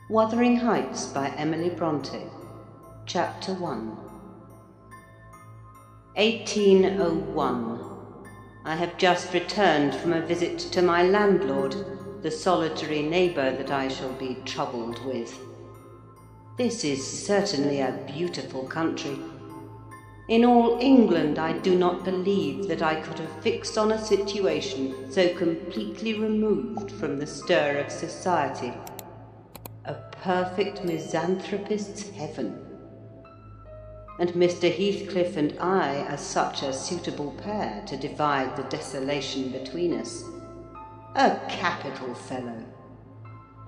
Wuthering Heights by Emily Brontë. Chapter 1. 1801. I have just returned from a visit to my landlord, the solitary neighbour that I shall be troubled with. This is certainly a beautiful country. In all England I do not believe that I could have fixed on a situation so completely removed from the stir of society. A perfect misanthropist's heaven. And Mr. Heathcliff and I are such a suitable pair to divide the desolation between us. A capital fellow.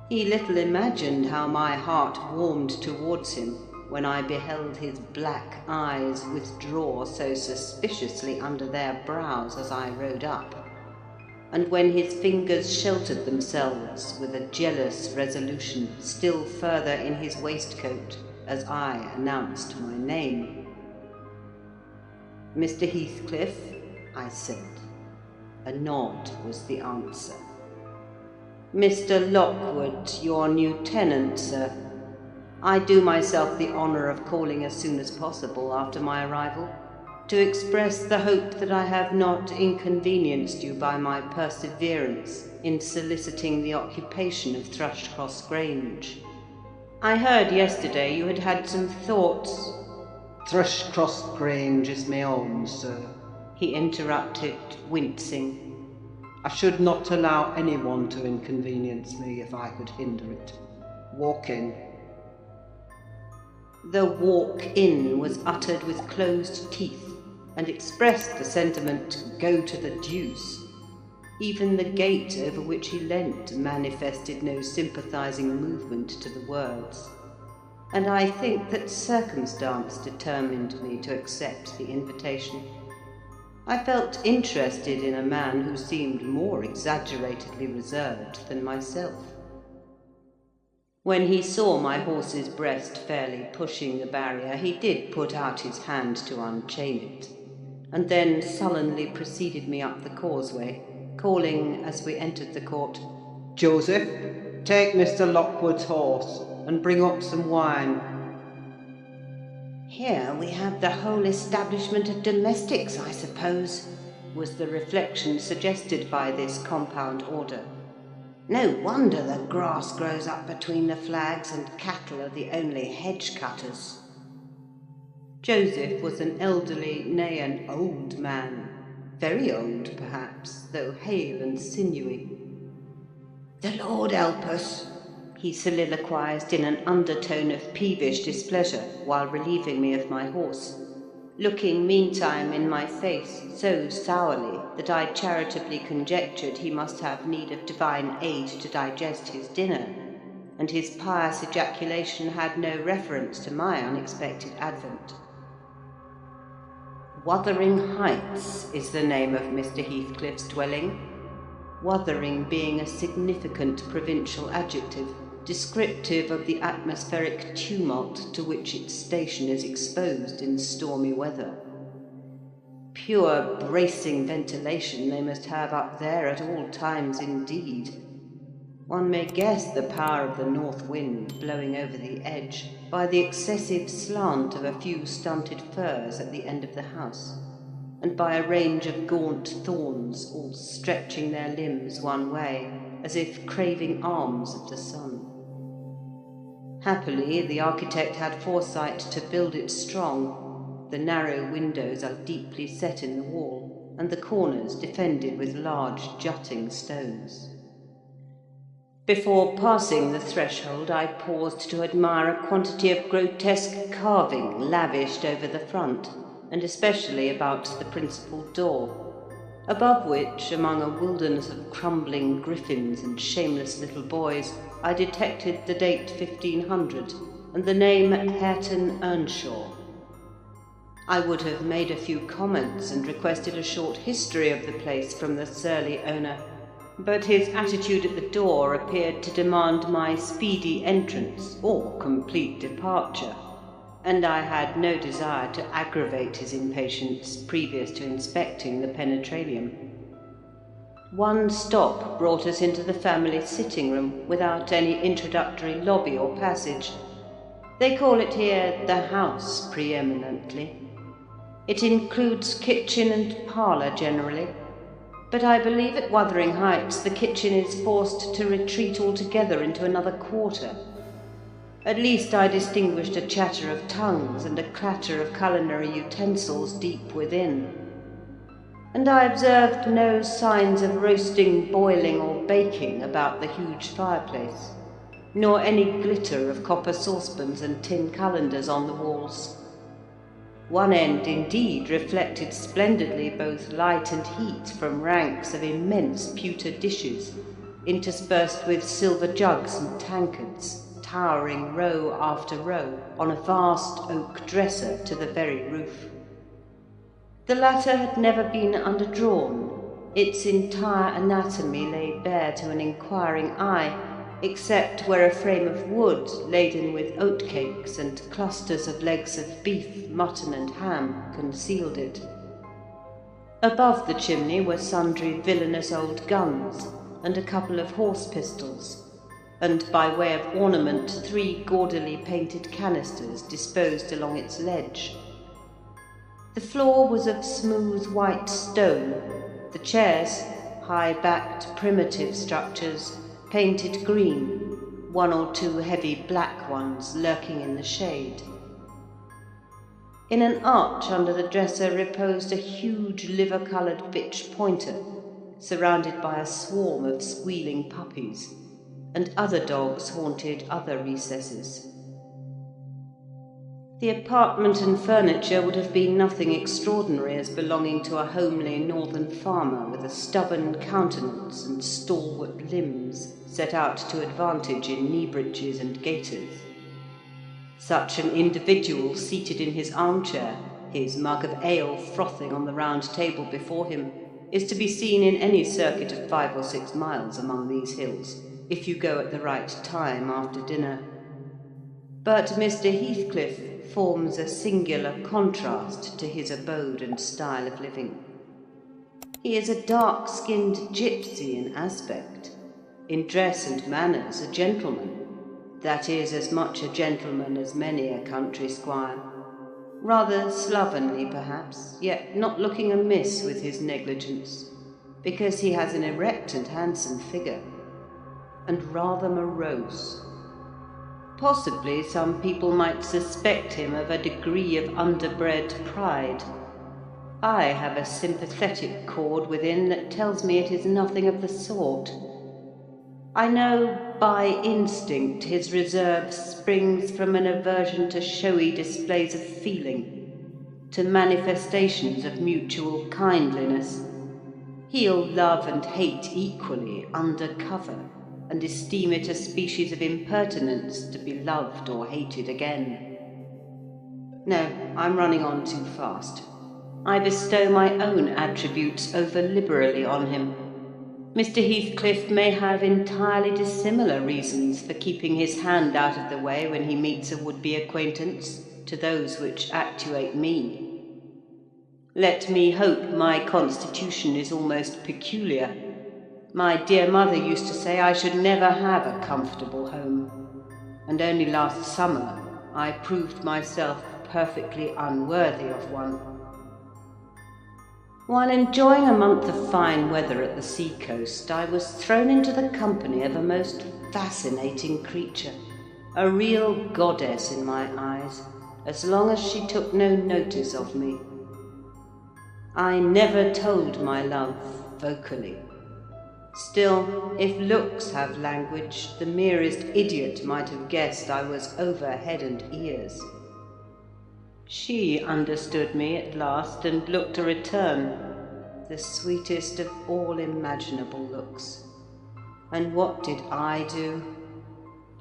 He little imagined how my heart warmed towards him when I beheld his black eyes withdraw so suspiciously under their brows as I rode up, and when his fingers sheltered themselves with a jealous resolution still further in his waistcoat as I announced my name. "Mr. Heathcliff," I said. A nod was the answer. "Mr. Lockwood, your new tenant, sir. I do myself the honour of calling as soon as possible after my arrival, to express the hope that I have not inconvenienced you by my perseverance in soliciting the occupation of Thrushcross Grange. I heard yesterday you had had some thoughts—" "Thrushcross Grange is my own, sir," he interrupted, wincing. "I should not allow anyone to inconvenience me if I could hinder it. Walk in." The "walk in" was uttered with closed teeth, and expressed the sentiment, "go to the deuce." Even the gate over which he leant manifested no sympathizing movement to the words, and I think that circumstance determined me to accept the invitation. I felt interested in a man who seemed more exaggeratedly reserved than myself. When he saw my horse's breast fairly pushing the barrier, he did put out his hand to unchain it, and then sullenly preceded me up the causeway, calling, as we entered the court, "Joseph, take Mr. Lockwood's horse, and bring up some wine." "Here we have the whole establishment of domestics, I suppose," was the reflection suggested by this compound order. "No wonder the grass grows up between the flags, and cattle are the only hedge cutters." Joseph was an elderly, nay, an old man, very old perhaps, though hale and sinewy. "The Lord help us," he soliloquized in an undertone of peevish displeasure, while relieving me of my horse, looking meantime in my face so sourly that I charitably conjectured he must have need of divine aid to digest his dinner, and his pious ejaculation had no reference to my unexpected advent. Wuthering Heights is the name of Mr. Heathcliff's dwelling, Wuthering being a significant provincial adjective, descriptive of the atmospheric tumult to which its station is exposed in stormy weather. Pure bracing ventilation they must have up there at all times indeed. One may guess the power of the north wind blowing over the edge by the excessive slant of a few stunted firs at the end of the house, and by a range of gaunt thorns all stretching their limbs one way, as if craving alms of the sun. Happily, the architect had foresight to build it strong. The narrow windows are deeply set in the wall, and the corners defended with large jutting stones. Before passing the threshold, I paused to admire a quantity of grotesque carving lavished over the front, and especially about the principal door, above which, among a wilderness of crumbling griffins and shameless little boys, I detected the date 1500, and the name Hareton Earnshaw. I would have made a few comments and requested a short history of the place from the surly owner, but his attitude at the door appeared to demand my speedy entrance or complete departure, and I had no desire to aggravate his impatience previous to inspecting the penetralium. One stop brought us into the family sitting room without any introductory lobby or passage. They call it here the house preeminently. It includes kitchen and parlour generally, but I believe at Wuthering Heights the kitchen is forced to retreat altogether into another quarter. At least I distinguished a chatter of tongues and a clatter of culinary utensils deep within. And I observed no signs of roasting, boiling, or baking about the huge fireplace, nor any glitter of copper saucepans and tin calendars on the walls. One end, indeed, reflected splendidly both light and heat from ranks of immense pewter dishes, interspersed with silver jugs and tankards, towering row after row on a vast oak dresser to the very roof. The latter had never been underdrawn. Its entire anatomy lay bare to an inquiring eye, except where a frame of wood laden with oatcakes and clusters of legs of beef, mutton, and ham concealed it. Above the chimney were sundry villainous old guns and a couple of horse pistols, and by way of ornament 3 gaudily painted canisters disposed along its ledge. The floor was of smooth white stone, the chairs, high-backed primitive structures, painted green, 1 or 2 heavy black ones lurking in the shade. In an arch under the dresser reposed a huge liver-coloured bitch pointer, surrounded by a swarm of squealing puppies, and other dogs haunted other recesses. The apartment and furniture would have been nothing extraordinary as belonging to a homely northern farmer with a stubborn countenance and stalwart limbs set out to advantage in knee breeches and gaiters. Such an individual seated in his armchair, his mug of ale frothing on the round table before him, is to be seen in any circuit of 5 or 6 miles among these hills, if you go at the right time after dinner. But Mr. Heathcliff forms a singular contrast to his abode and style of living. He is a dark-skinned gypsy in aspect, in dress and manners a gentleman, that is, as much a gentleman as many a country squire, rather slovenly perhaps, yet not looking amiss with his negligence, because he has an erect and handsome figure, and rather morose. Possibly some people might suspect him of a degree of underbred pride. I have a sympathetic chord within that tells me it is nothing of the sort. I know by instinct his reserve springs from an aversion to showy displays of feeling, to manifestations of mutual kindliness. He'll love and hate equally under cover, and esteem it a species of impertinence to be loved or hated again. No, I'm running on too fast. I bestow my own attributes over-liberally on him. Mr. Heathcliff may have entirely dissimilar reasons for keeping his hand out of the way when he meets a would-be acquaintance to those which actuate me. Let me hope my constitution is almost peculiar. My dear mother used to say I should never have a comfortable home, and only last summer I proved myself perfectly unworthy of one. While enjoying a month of fine weather at the sea-coast, I was thrown into the company of a most fascinating creature, a real goddess in my eyes, as long as she took no notice of me. I never told my love vocally. Still, if looks have language, the merest idiot might have guessed I was over head and ears. She understood me at last and looked a return, the sweetest of all imaginable looks. And what did I do?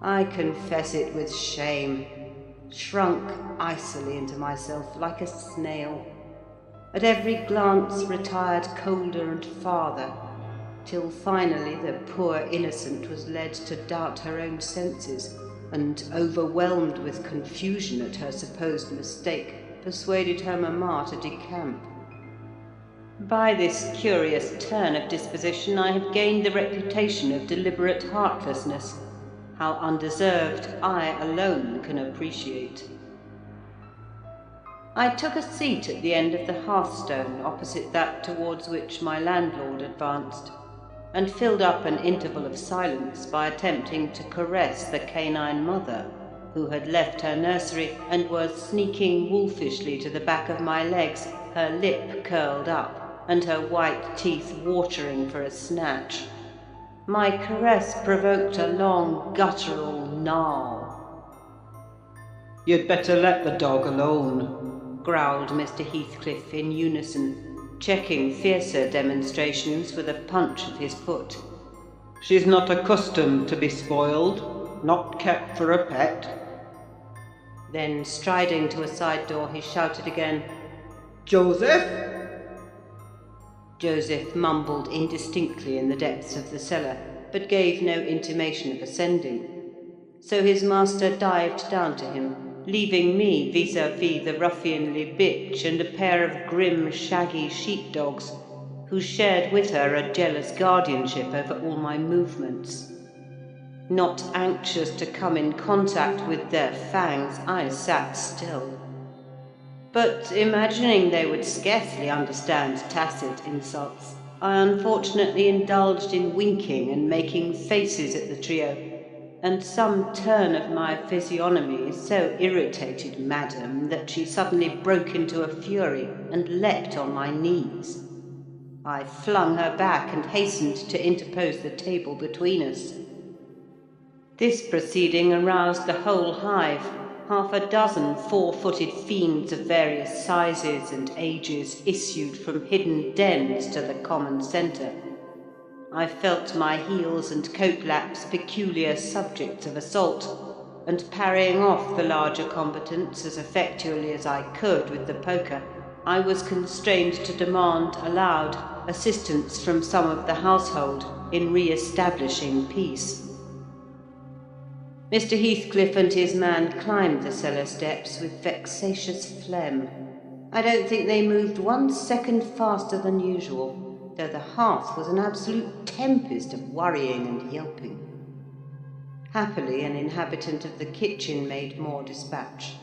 I confess it with shame, shrunk icily into myself like a snail. At every glance retired colder and farther, till finally the poor innocent was led to doubt her own senses, and, overwhelmed with confusion at her supposed mistake, persuaded her mamma to decamp. By this curious turn of disposition, I have gained the reputation of deliberate heartlessness. How undeserved, I alone can appreciate. I took a seat at the end of the hearthstone opposite that towards which my landlord advanced, and filled up an interval of silence by attempting to caress the canine mother, who had left her nursery and was sneaking wolfishly to the back of my legs, her lip curled up and her white teeth watering for a snatch. My caress provoked a long guttural gnarl. "You'd better let the dog alone," growled Mr. Heathcliff in unison, checking fiercer demonstrations with a punch of his foot. "She's not accustomed to be spoiled, not kept for a pet." Then, striding to a side door, he shouted again, "Joseph!" Joseph mumbled indistinctly in the depths of the cellar, but gave no intimation of ascending. So his master dived down to him, leaving me vis-à-vis the ruffianly bitch and a pair of grim, shaggy sheepdogs, who shared with her a jealous guardianship over all my movements. Not anxious to come in contact with their fangs, I sat still. But imagining they would scarcely understand tacit insults, I unfortunately indulged in winking and making faces at the trio, and some turn of my physiognomy so irritated Madam that she suddenly broke into a fury and leapt on my knees. I flung her back and hastened to interpose the table between us. This proceeding aroused the whole hive. Half a dozen four-footed fiends of various sizes and ages issued from hidden dens to the common centre. I felt my heels and coat laps peculiar subjects of assault, and parrying off the larger combatants as effectually as I could with the poker, I was constrained to demand aloud assistance from some of the household in re-establishing peace. Mr. Heathcliff and his man climbed the cellar steps with vexatious phlegm. I don't think they moved 1 second faster than usual, though the hearth was an absolute tempest of worrying and yelping. Happily, an inhabitant of the kitchen made more dispatch.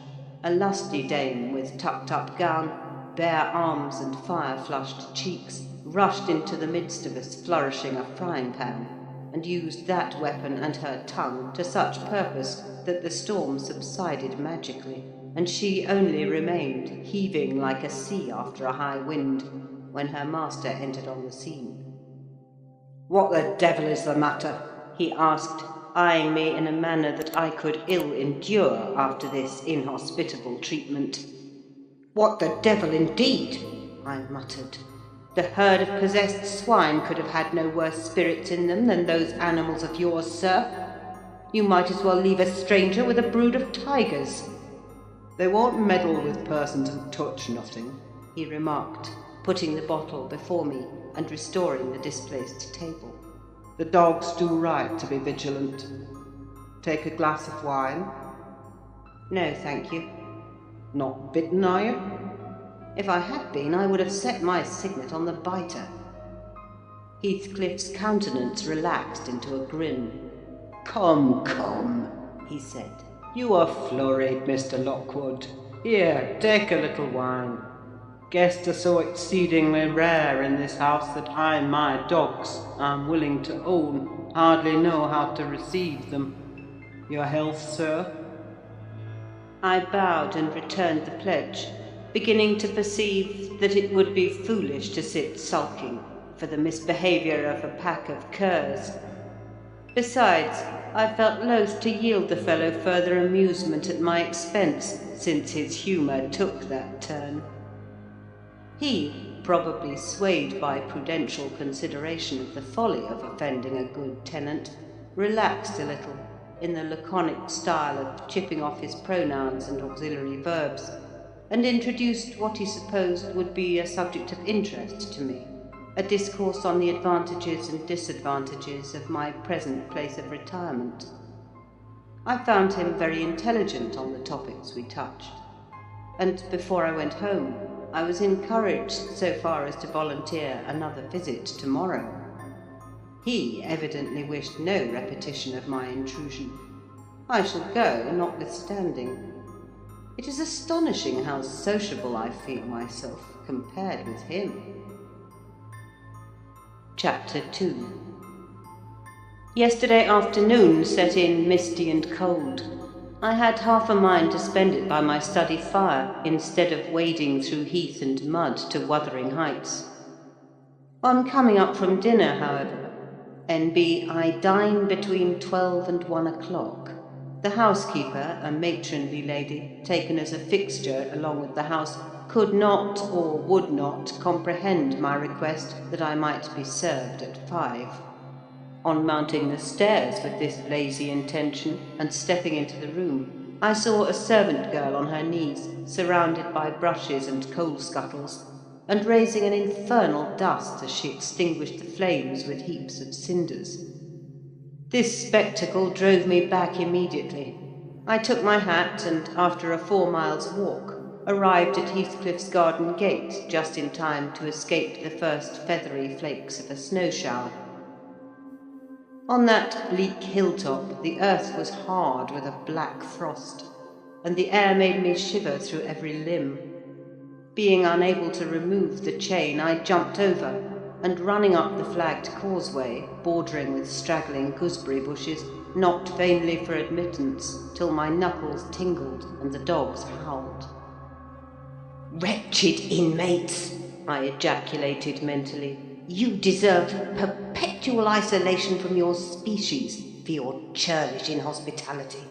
A lusty dame with tucked-up gown, bare arms and fire-flushed cheeks, rushed into the midst of us flourishing a frying-pan, and used that weapon and her tongue to such purpose that the storm subsided magically, and she only remained heaving like a sea after a high wind, when her master entered on the scene. "What the devil is the matter?" he asked, eyeing me in a manner that I could ill endure after this inhospitable treatment. "What the devil indeed?" I muttered. The herd of possessed swine could have had no worse spirits in them than those animals of yours, sir. You might as well leave a stranger with a brood of tigers. "They won't meddle with persons and touch nothing," he remarked, putting the bottle before me and restoring the displaced table. "The dogs do right to be vigilant. Take a glass of wine?" "No, thank you." "Not bitten, are you?" If I had been, I would have set my signet on the biter. Heathcliff's countenance relaxed into a grin. Come, come," he said. "You are flurried, Mr. Lockwood. Here, take a little wine. Guests are so exceedingly rare in this house that I and my dogs, I'm willing to own, hardly know how to receive them. Your health, sir?" I bowed and returned the pledge, beginning to perceive that it would be foolish to sit sulking for the misbehaviour of a pack of curs. Besides, I felt loath to yield the fellow further amusement at my expense, since his humour took that turn. He, probably swayed by prudential consideration of the folly of offending a good tenant, relaxed a little in the laconic style of chipping off his pronouns and auxiliary verbs, and introduced what he supposed would be a subject of interest to me, a discourse on the advantages and disadvantages of my present place of retirement. I found him very intelligent on the topics we touched, and before I went home, I was encouraged so far as to volunteer another visit tomorrow. He evidently wished no repetition of my intrusion. I shall go, notwithstanding. It is astonishing how sociable I feel myself compared with him. Chapter 2. Yesterday afternoon set in misty and cold. I had half a mind to spend it by my study fire instead of wading through heath and mud to Wuthering Heights. On coming up from dinner, however, N.B. I dine between 12 and 1 o'clock. The housekeeper, a matronly lady, taken as a fixture along with the house, could not or would not comprehend my request that I might be served at 5. On mounting the stairs with this lazy intention and stepping into the room, I saw a servant girl on her knees, surrounded by brushes and coal scuttles, and raising an infernal dust as she extinguished the flames with heaps of cinders. This spectacle drove me back immediately. I took my hat and, after a 4 miles walk, arrived at Heathcliff's garden gate just in time to escape the first feathery flakes of a snow shower. On that bleak hilltop the earth was hard with a black frost, and the air made me shiver through every limb. Being unable to remove the chain, I jumped over, and running up the flagged causeway, bordering with straggling gooseberry bushes, knocked vainly for admittance till my knuckles tingled and the dogs howled. "Wretched inmates!" I ejaculated mentally. "You deserve perpetual isolation from your species for your churlish inhospitality.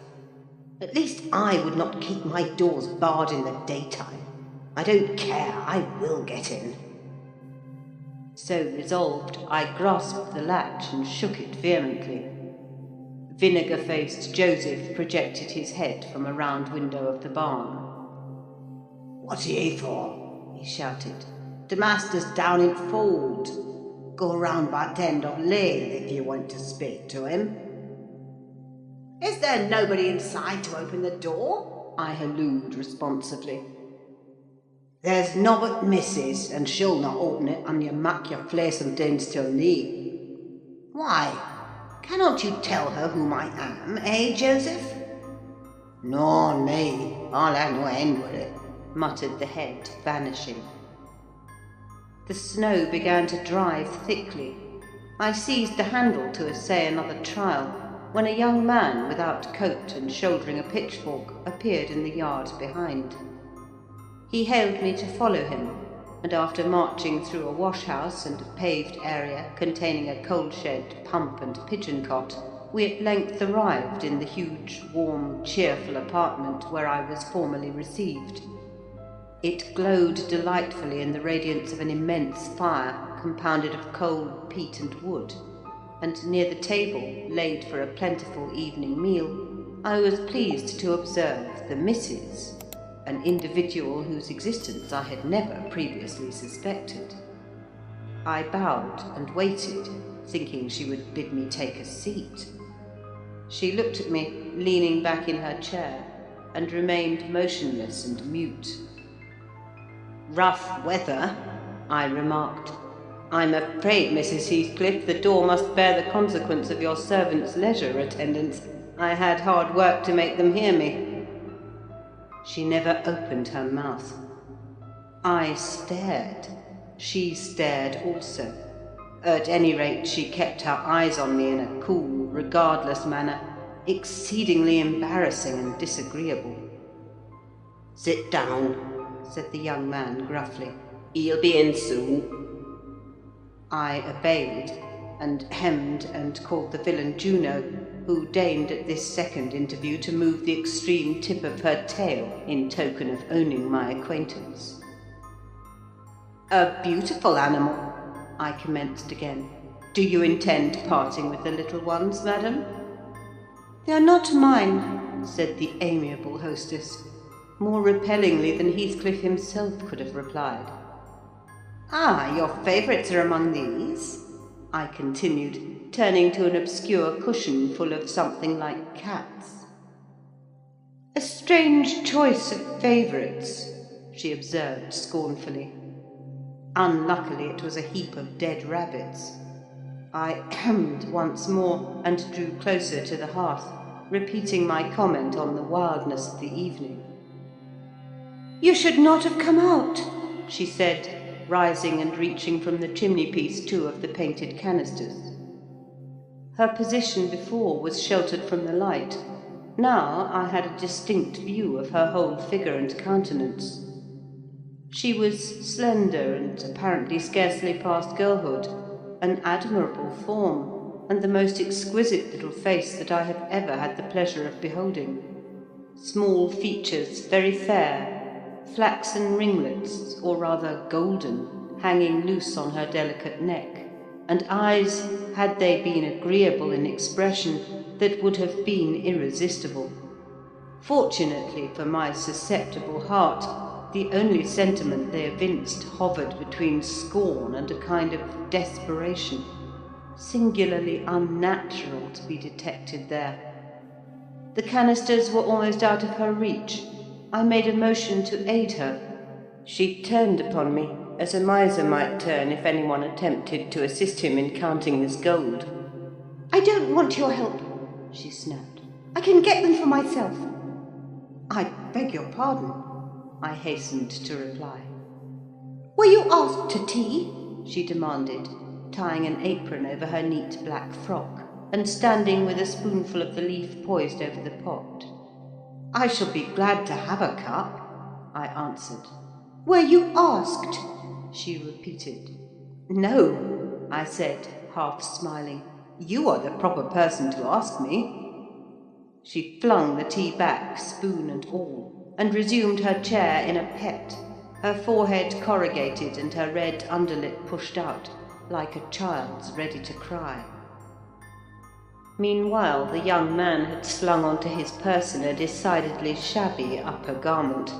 At least I would not keep my doors barred in the daytime. I don't care, I will get in." So resolved, I grasped the latch and shook it vehemently. Vinegar-faced Joseph projected his head from a round window of the barn. "What are ye for?" he shouted. "The master's down in Fold. Go round by the end of Lathe if you want to speak to him." "Is there nobody inside to open the door?" I hallooed responsively. "There's nobbut Missus, and she'll not open it an you mak your fleesome dins till nee." "Why, cannot you tell her whom I am, Joseph?" "No, nay, I'll have no end with it," muttered the head, vanishing. The snow began to drive thickly. I seized the handle to essay another trial, when a young man without coat and shouldering a pitchfork appeared in the yard behind. He hailed me to follow him, and after marching through a wash-house and a paved area containing a coal-shed, pump and pigeon-cot, we at length arrived in the huge, warm, cheerful apartment where I was formerly received. It glowed delightfully in the radiance of an immense fire compounded of coal, peat and wood, and near the table, laid for a plentiful evening meal, I was pleased to observe the Missus, an individual whose existence I had never previously suspected. I bowed and waited, thinking she would bid me take a seat. She looked at me, leaning back in her chair, and remained motionless and mute. "Rough weather," I remarked. "I'm afraid, Mrs. Heathcliff, the door must bear the consequence of your servant's leisure attendance. I had hard work to make them hear me." She never opened her mouth. I stared. She stared also. At any rate, she kept her eyes on me in a cool, regardless manner, exceedingly embarrassing and disagreeable. "Sit down," said the young man gruffly. "He'll be in soon." I obeyed, and hemmed and called the villain Juno, who deigned at this second interview to move the extreme tip of her tail in token of owning my acquaintance. "A beautiful animal," I commenced again. "Do you intend parting with the little ones, madam?" "They are not mine," said the amiable hostess, more repellingly than Heathcliff himself could have replied. "Ah, your favourites are among these?" I continued, turning to an obscure cushion full of something like cats. "A strange choice of favourites," she observed scornfully. Unluckily, it was a heap of dead rabbits. I hemmed once more and drew closer to the hearth, repeating my comment on the wildness of the evening. "You should not have come out," she said, rising and reaching from the chimney-piece 2 of the painted canisters. Her position before was sheltered from the light. Now I had a distinct view of her whole figure and countenance. She was slender and apparently scarcely past girlhood, an admirable form, and the most exquisite little face that I have ever had the pleasure of beholding. Small features, very fair, flaxen ringlets, or rather golden, hanging loose on her delicate neck, and eyes, had they been agreeable in expression, that would have been irresistible. Fortunately for my susceptible heart, the only sentiment they evinced hovered between scorn and a kind of desperation, singularly unnatural to be detected there. The canisters were almost out of her reach. I made a motion to aid her. She turned upon me, as a miser might turn if anyone attempted to assist him in counting his gold. "I don't want your help," she snapped. "I can get them for myself." "I beg your pardon," I hastened to reply. "Were you asked to tea?" she demanded, tying an apron over her neat black frock, and standing with a spoonful of the leaf poised over the pot. "I shall be glad to have a cup," I answered. "Were you asked?" she repeated. "No," I said, half smiling. "You are the proper person to ask me." She flung the tea back, spoon and all, and resumed her chair in a pet, her forehead corrugated and her red underlip pushed out, like a child's ready to cry. Meanwhile, the young man had slung onto his person a decidedly shabby upper garment,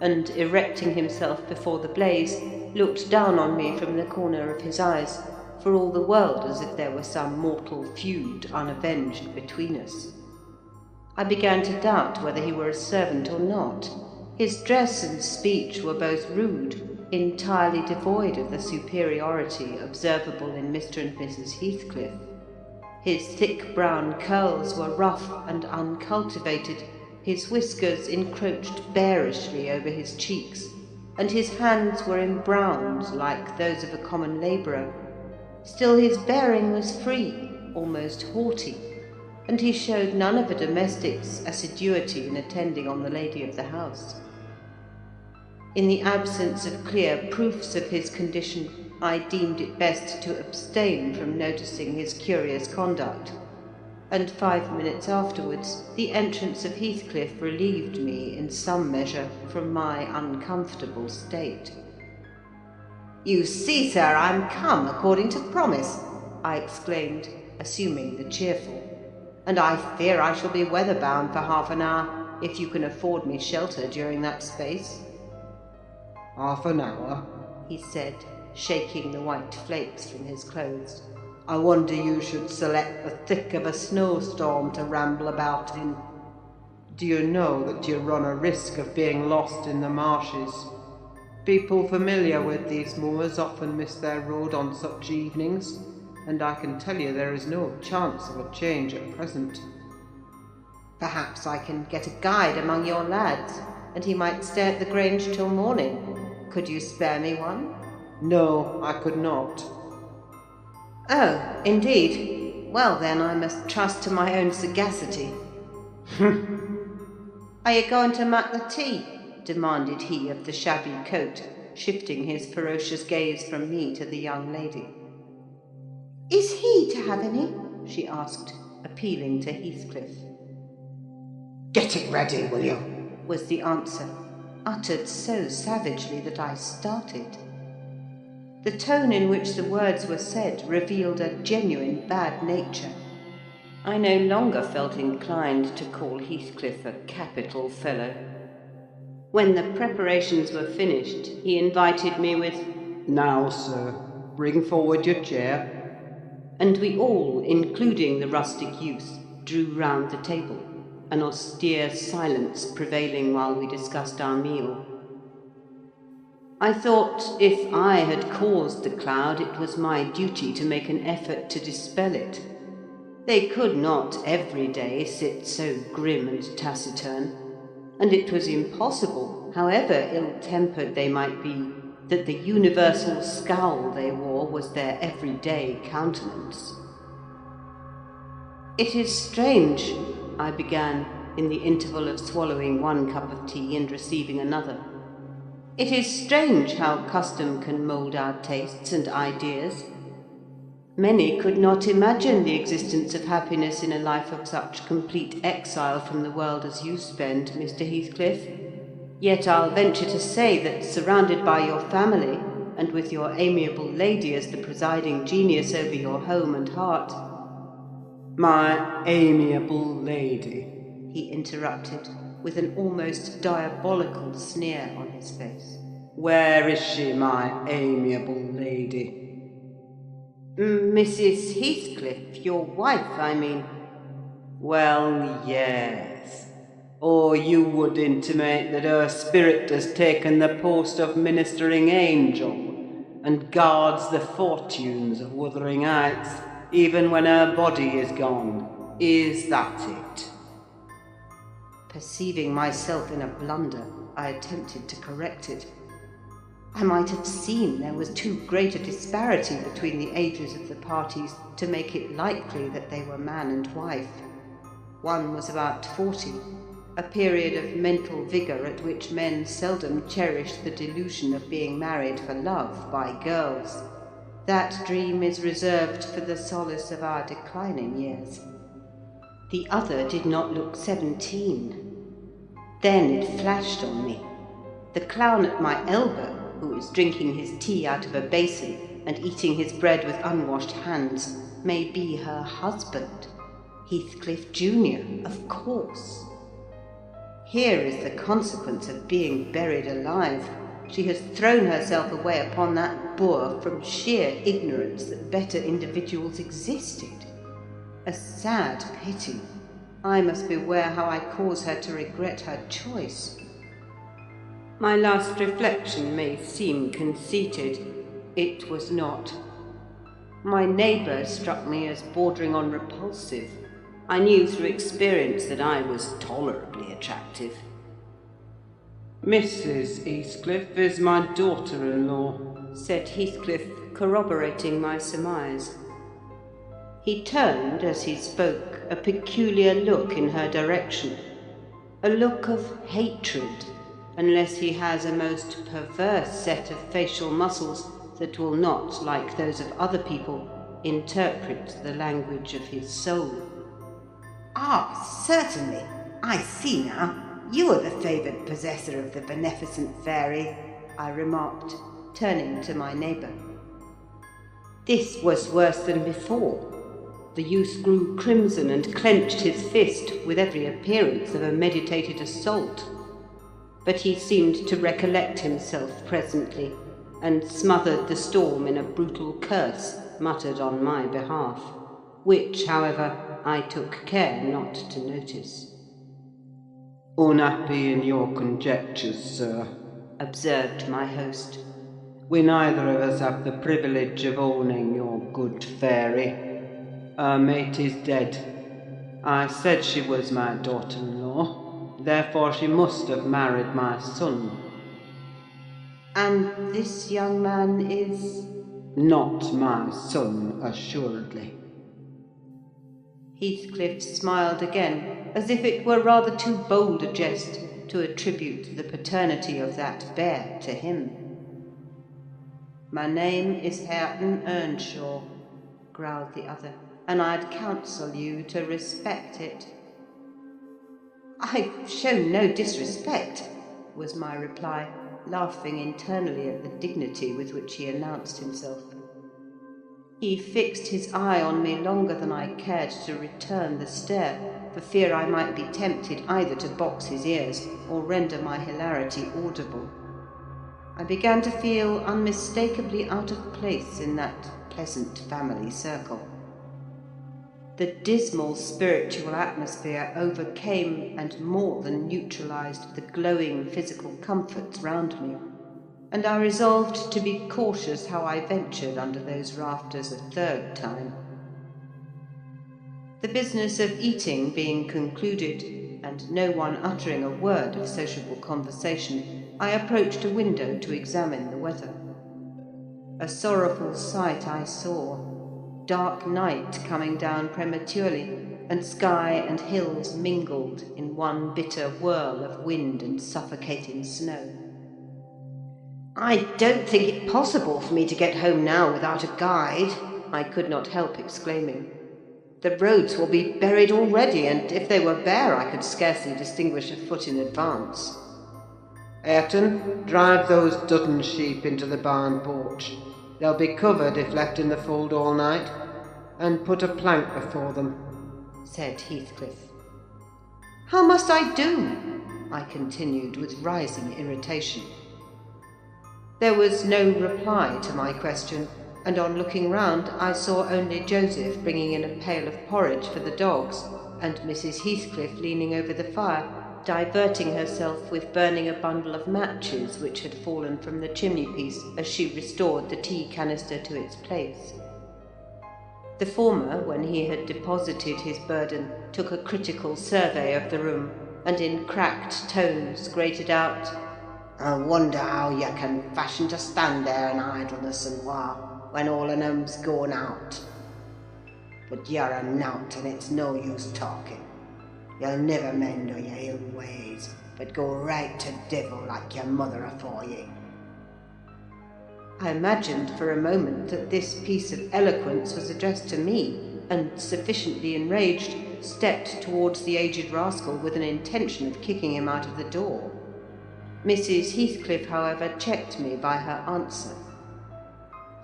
and, erecting himself before the blaze, looked down on me from the corner of his eyes, for all the world as if there were some mortal feud unavenged between us. I began to doubt whether he were a servant or not. His dress and speech were both rude, entirely devoid of the superiority observable in Mr. and Mrs. Heathcliff. His thick brown curls were rough and uncultivated, his whiskers encroached bearishly over his cheeks, and his hands were embrowned like those of a common labourer. Still his bearing was free, almost haughty, and he showed none of a domestic's assiduity in attending on the lady of the house. In the absence of clear proofs of his condition, I deemed it best to abstain from noticing his curious conduct, and 5 minutes afterwards the entrance of Heathcliff relieved me in some measure from my uncomfortable state. "You see, sir, I'm come according to promise," I exclaimed, assuming the cheerful, "and I fear I shall be weather-bound for half an hour, if you can afford me shelter during that space." "Half an hour?" he said, shaking the white flakes from his clothes. "I wonder you should select the thick of a snowstorm to ramble about in. Do you know that you run a risk of being lost in the marshes? People familiar with these moors often miss their road on such evenings, and I can tell you there is no chance of a change at present." "Perhaps I can get a guide among your lads, and he might stay at the Grange till morning. Could you spare me one?" "No, I could not." "Oh, indeed? Well, then, I must trust to my own sagacity." "Are you going to mak the tea?" demanded he of the shabby coat, shifting his ferocious gaze from me to the young lady. "Is he to have any?" she asked, appealing to Heathcliff. "Get it ready, will you?" was the answer, uttered so savagely that I started. The tone in which the words were said revealed a genuine bad nature. I no longer felt inclined to call Heathcliff a capital fellow. When the preparations were finished, he invited me with, "Now, sir, bring forward your chair." and we all, including the rustic youth, drew round the table, an austere silence prevailing while we discussed our meal. I thought if I had caused the cloud, it was my duty to make an effort to dispel it. They could not every day sit so grim and taciturn, and it was impossible, however ill-tempered they might be, that the universal scowl they wore was their everyday countenance. "It is strange," I began, in the interval of swallowing one cup of tea and receiving another. "It is strange how custom can mould our tastes and ideas. Many could not imagine the existence of happiness in a life of such complete exile from the world as you spend, Mr. Heathcliff. Yet I'll venture to say that, surrounded by your family, and with your amiable lady as the presiding genius over your home and heart—" "My amiable lady," he interrupted, with an almost diabolical sneer on his face. "Where is she, my amiable lady?" "Mrs. Heathcliff, your wife, I mean." "Well, yes. Or you would intimate that her spirit has taken the post of ministering angel, and guards the fortunes of Wuthering Heights, even when her body is gone. Is that it?" Perceiving myself in a blunder, I attempted to correct it. I might have seen there was too great a disparity between the ages of the parties to make it likely that they were man and wife. One was about 40, a period of mental vigour at which men seldom cherished the delusion of being married for love by girls. That dream is reserved for the solace of our declining years. The other did not look 17. Then it flashed on me. The clown at my elbow, who is drinking his tea out of a basin and eating his bread with unwashed hands, may be her husband, Heathcliff Jr., of course. Here is the consequence of being buried alive. She has thrown herself away upon that boor from sheer ignorance that better individuals existed. A sad pity. I must beware how I cause her to regret her choice. My last reflection may seem conceited. It was not. My neighbour struck me as bordering on repulsive. I knew through experience that I was tolerably attractive. "Mrs. Heathcliff is my daughter-in-law," said Heathcliff, corroborating my surmise. He turned, as he spoke, a peculiar look in her direction, a look of hatred, unless he has a most perverse set of facial muscles that will not, like those of other people, interpret the language of his soul. "Ah, certainly. I see now. You are the favoured possessor of the beneficent fairy," I remarked, turning to my neighbour. This was worse than before. The youth grew crimson and clenched his fist with every appearance of a meditated assault. But he seemed to recollect himself presently, and smothered the storm in a brutal curse muttered on my behalf, which, however, I took care not to notice. "Unhappy in your conjectures, sir," observed my host. "We neither of us have the privilege of owning your good fairy. Her mate is dead. I said she was my daughter-in-law, therefore she must have married my son." "And this young man is—" "Not my son, assuredly." Heathcliff smiled again, as if it were rather too bold a jest to attribute the paternity of that bear to him. "My name is Hareton Earnshaw," growled the other, "and I'd counsel you to respect it." "I've shown no disrespect," was my reply, laughing internally at the dignity with which he announced himself. He fixed his eye on me longer than I cared to return the stare, for fear I might be tempted either to box his ears or render my hilarity audible. I began to feel unmistakably out of place in that pleasant family circle. The dismal spiritual atmosphere overcame and more than neutralized the glowing physical comforts round me. and I resolved to be cautious how I ventured under those rafters a third time. The business of eating being concluded, and no one uttering a word of sociable conversation, I approached a window to examine the weather. A sorrowful sight I saw: dark night coming down prematurely, and sky and hills mingled in one bitter whirl of wind and suffocating snow. "I don't think it possible for me to get home now without a guide," I could not help exclaiming. "The roads will be buried already, and if they were bare I could scarcely distinguish a foot in advance." "Ayrton, drive those Dutton sheep into the barn porch. They'll be covered if left in the fold all night, and put a plank before them," said Heathcliff. "How must I do?" I continued with rising irritation. There was no reply to my question, and on looking round I saw only Joseph bringing in a pail of porridge for the dogs, and Mrs. Heathcliff leaning over the fire, diverting herself with burning a bundle of matches which had fallen from the chimney-piece as she restored the tea canister to its place. The former, when he had deposited his burden, took a critical survey of the room, and in cracked tones grated out, "I wonder how you can fashion to stand there in idleness and war, when all an 'em's gone out. But you're a nowt, and it's no use talking. You'll never mend o' your ill ways, but go right to devil like your mother afore ye." I imagined for a moment that this piece of eloquence was addressed to me, and, sufficiently enraged, stepped towards the aged rascal with an intention of kicking him out of the door. Mrs. Heathcliff, however, checked me by her answer.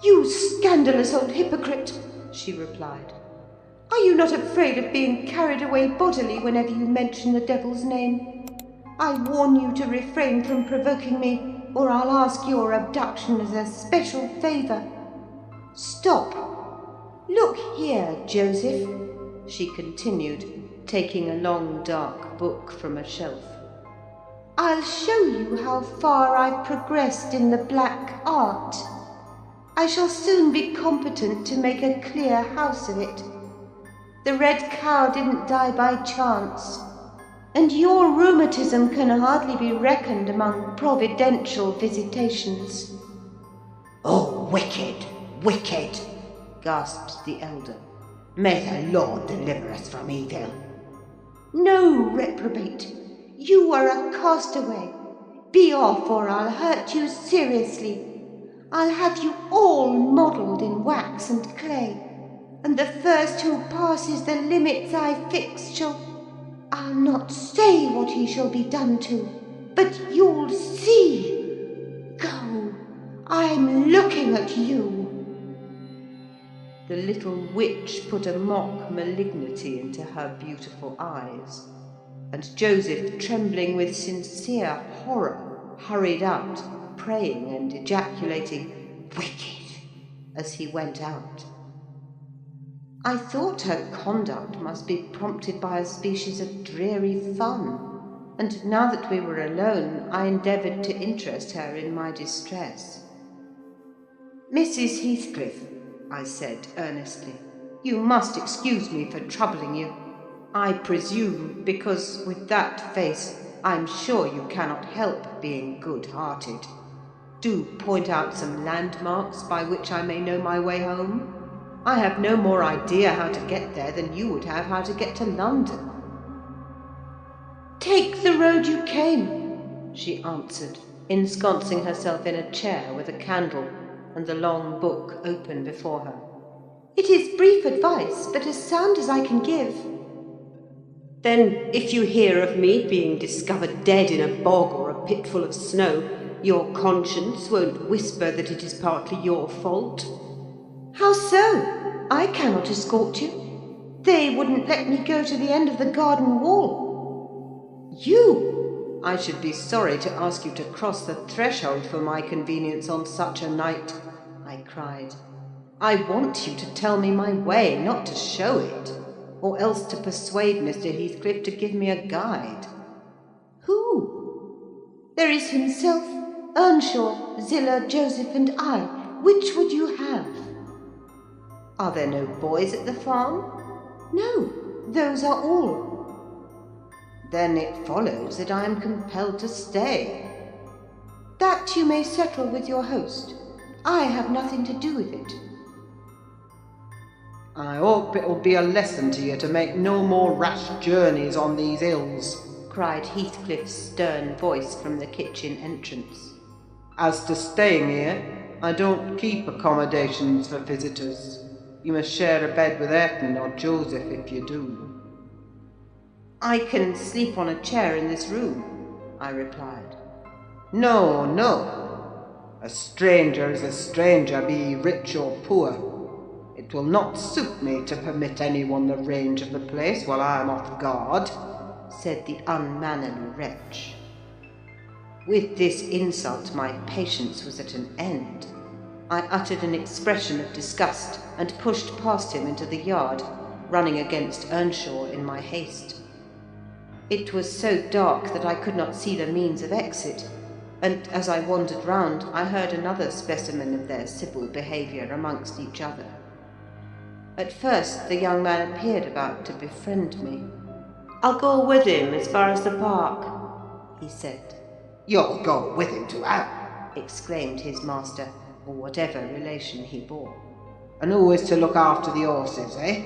"You scandalous old hypocrite!" she replied. "Are you not afraid of being carried away bodily whenever you mention the devil's name? I warn you to refrain from provoking me, or I'll ask your abduction as a special favour. Stop! Look here, Joseph," she continued, taking a long dark book from a shelf. "I'll show you how far I've progressed in the black art. I shall soon be competent to make a clear house of it. The red cow didn't die by chance, and your rheumatism can hardly be reckoned among providential visitations." "Oh, wicked, wicked!" gasped the elder. "May the Lord deliver us from evil." "No, reprobate. You are a castaway. Be off, or I'll hurt you seriously. I'll have you all modelled in wax and clay, and the first who passes the limits I fix I'll not say what he shall be done to, but you'll see. Go, I'm looking at you." The little witch put a mock malignity into her beautiful eyes, and Joseph, trembling with sincere horror, hurried out, praying and ejaculating, "Wicked," as he went out. I thought her conduct must be prompted by a species of dreary fun, and now that we were alone, I endeavoured to interest her in my distress. "Mrs. Heathcliff," I said earnestly, "you must excuse me for troubling you. I presume, because with that face, I'm sure you cannot help being good-hearted. Do point out some landmarks by which I may know my way home. I have no more idea how to get there than you would have how to get to London." "Take the road you came," she answered, ensconcing herself in a chair with a candle and the long book open before her. "It is brief advice, but as sound as I can give." "Then, if you hear of me being discovered dead in a bog or a pit full of snow, your conscience won't whisper that it is partly your fault?" "How so? I cannot escort you. They wouldn't let me go to the end of the garden wall." "You? I should be sorry to ask you to cross the threshold for my convenience on such a night," I cried. "I want you to tell me my way, not to show it, or else to persuade Mr. Heathcliff to give me a guide." "Who?" "There is himself, Earnshaw, Zillah, Joseph, and I. Which would you have?" "Are there no boys at the farm?" "No, those are all." "Then it follows that I am compelled to stay." "That you may settle with your host. I have nothing to do with it." "I hope it'll be a lesson to you to make no more rash journeys on these hills," cried Heathcliff's stern voice from the kitchen entrance. "As to staying here, I don't keep accommodations for visitors. You must share a bed with Hareton or Joseph if you do." "I can sleep on a chair in this room," I replied. "No, no. A stranger is a stranger, be he rich or poor. It will not suit me to permit anyone the range of the place while I am off guard," said the unmannerly wretch. With this insult my patience was at an end. I uttered an expression of disgust and pushed past him into the yard, running against Earnshaw in my haste. It was so dark that I could not see the means of exit, and as I wandered round I heard another specimen of their civil behaviour amongst each other. At first the young man appeared about to befriend me. "I'll go with him as far as the park," he said. "You'll go with him to hell?" exclaimed his master, or whatever relation he bore. "And who is to look after the horses, eh?"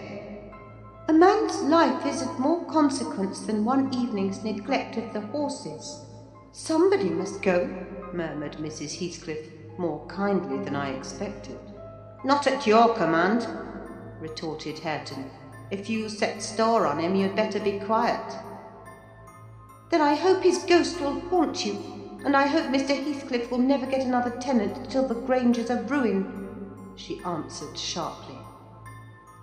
"A man's life is of more consequence than one evening's neglect of the horses. Somebody must go," murmured Mrs. Heathcliff, more kindly than I expected. "Not at your command," retorted Hareton. "If you set store on him, you'd better be quiet." "Then I hope his ghost will haunt you, and I hope Mr. Heathcliff will never get another tenant till the Grange is a ruin," she answered sharply.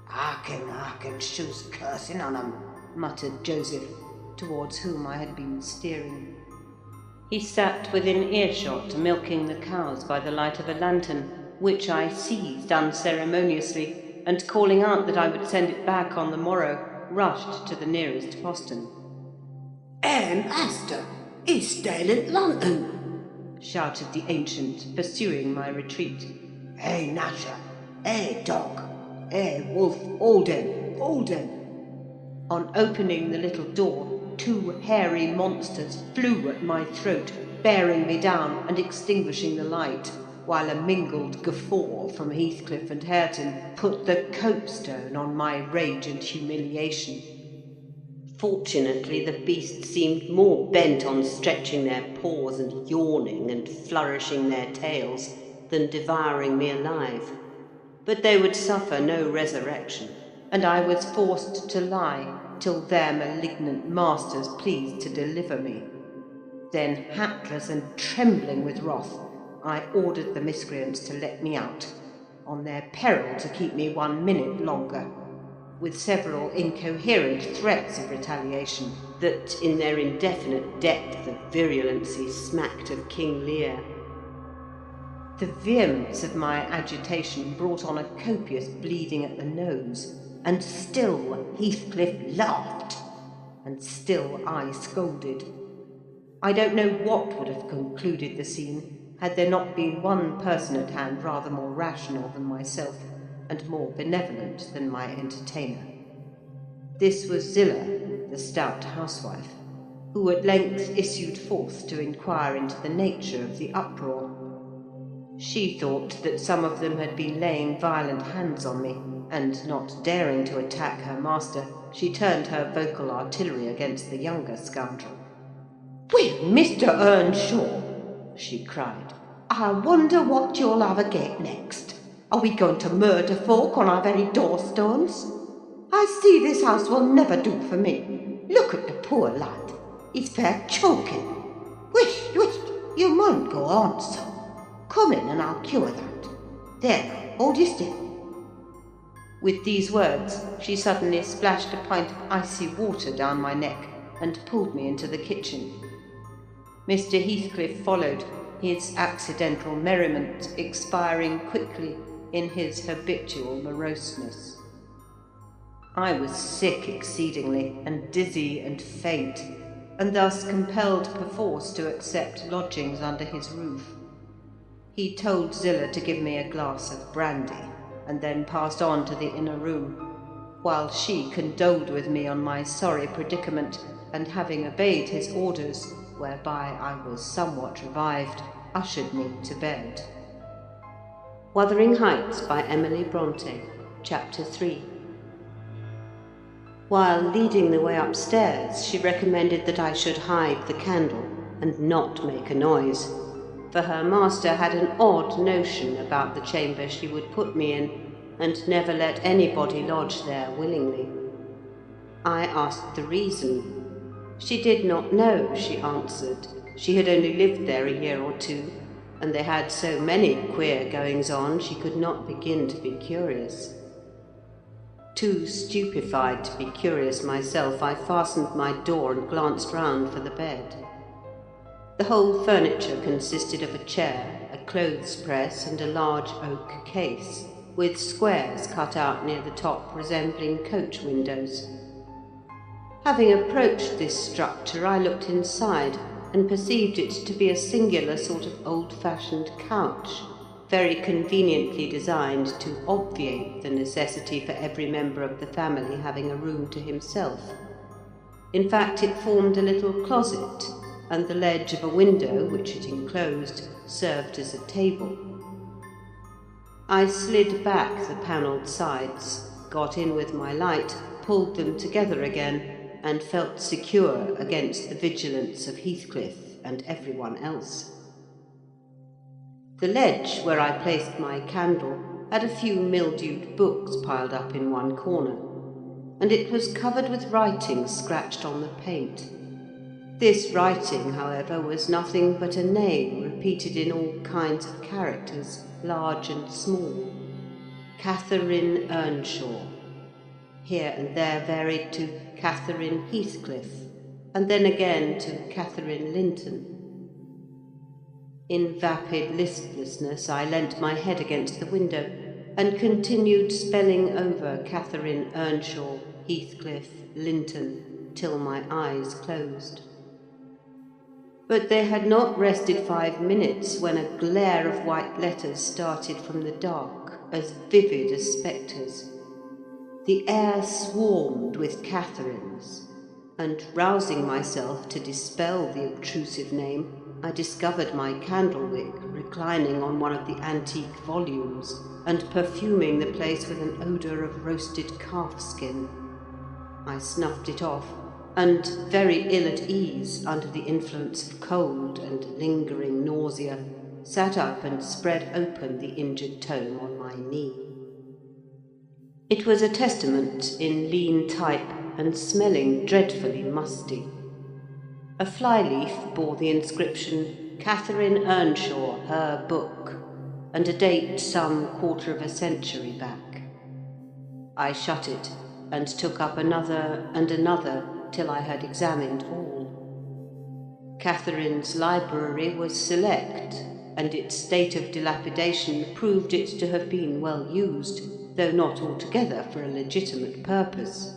Hearken, shoes cursing on 'em," muttered Joseph, towards whom I had been steering. He sat within earshot, milking the cows by the light of a lantern, which I seized unceremoniously, and calling out that I would send it back on the morrow, rushed to the nearest postern. Master, he's stealing lantern," shouted the ancient, pursuing my retreat. "Hey, Nasher, hey, dog, hey, wolf, hold him, hold him." On opening the little door, 2 hairy monsters flew at my throat, bearing me down and extinguishing the light, while a mingled guffaw from Heathcliff and Hareton put the copestone on my rage and humiliation. Fortunately, the beasts seemed more bent on stretching their paws and yawning and flourishing their tails than devouring me alive. But they would suffer no resurrection, and I was forced to lie till their malignant masters pleased to deliver me. Then, hatless and trembling with wrath, I ordered the miscreants to let me out, on their peril to keep me 1 minute longer, with several incoherent threats of retaliation that, in their indefinite depth of virulency, smacked of King Lear. The vehemence of my agitation brought on a copious bleeding at the nose, and still Heathcliff laughed, and still I scolded. I don't know what would have concluded the scene, had there not been one person at hand rather more rational than myself, and more benevolent than my entertainer. This was Zillah, the stout housewife, who at length issued forth to inquire into the nature of the uproar. She thought that some of them had been laying violent hands on me, and not daring to attack her master, she turned her vocal artillery against the younger scoundrel. "Well, Mr. Earnshaw," she cried, "I wonder what you'll have agait next. Are we going to murder folk on our very doorstones? I see this house will never do for me. Look at the poor lad. He's fair choking. Whisht, you mustn't go on so. Come in and I'll cure that. There, hold you still." With these words, she suddenly splashed a pint of icy water down my neck and pulled me into the kitchen. Mr. Heathcliff followed, his accidental merriment expiring quickly in his habitual moroseness. I was sick exceedingly, and dizzy and faint, and thus compelled perforce to accept lodgings under his roof. He told Zillah to give me a glass of brandy, and then passed on to the inner room, while she condoled with me on my sorry predicament, and having obeyed his orders, whereby I was somewhat revived, ushered me to bed. Wuthering Heights by Emily Brontë, Chapter 3. While leading the way upstairs, she recommended that I should hide the candle and not make a noise, for her master had an odd notion about the chamber she would put me in, and never let anybody lodge there willingly. I asked the reason. She did not know, she answered. She had only lived there a year or two, and they had so many queer goings-on she could not begin to be curious. Too stupefied to be curious myself, I fastened my door and glanced round for the bed. The whole furniture consisted of a chair, a clothes press, and a large oak case, with squares cut out near the top resembling coach windows. Having approached this structure, I looked inside and perceived it to be a singular sort of old-fashioned couch, very conveniently designed to obviate the necessity for every member of the family having a room to himself. In fact, it formed a little closet, and the ledge of a window, which it enclosed, served as a table. I slid back the panelled sides, got in with my light, pulled them together again, and felt secure against the vigilance of Heathcliff and everyone else. The ledge where I placed my candle had a few mildewed books piled up in one corner, and it was covered with writing scratched on the paint. This writing, however, was nothing but a name repeated in all kinds of characters, large and small. Catherine Earnshaw. Here and there varied to Catherine Heathcliff, and then again to Catherine Linton. In vapid listlessness I leant my head against the window, and continued spelling over Catherine Earnshaw, Heathcliff, Linton, till my eyes closed. But they had not rested 5 minutes when a glare of white letters started from the dark, as vivid as spectres. The air swarmed with Catherines, and rousing myself to dispel the obtrusive name, I discovered my candlewick reclining on one of the antique volumes, and perfuming the place with an odour of roasted calfskin. I snuffed it off, and, very ill at ease under the influence of cold and lingering nausea, sat up and spread open the injured tome on my knee. It was a testament in lean type and smelling dreadfully musty. A fly-leaf bore the inscription, "Catherine Earnshaw, her book," and a date some quarter of a century back. I shut it, and took up another and another till I had examined all. Catherine's library was select, and its state of dilapidation proved it to have been well used, though not altogether for a legitimate purpose.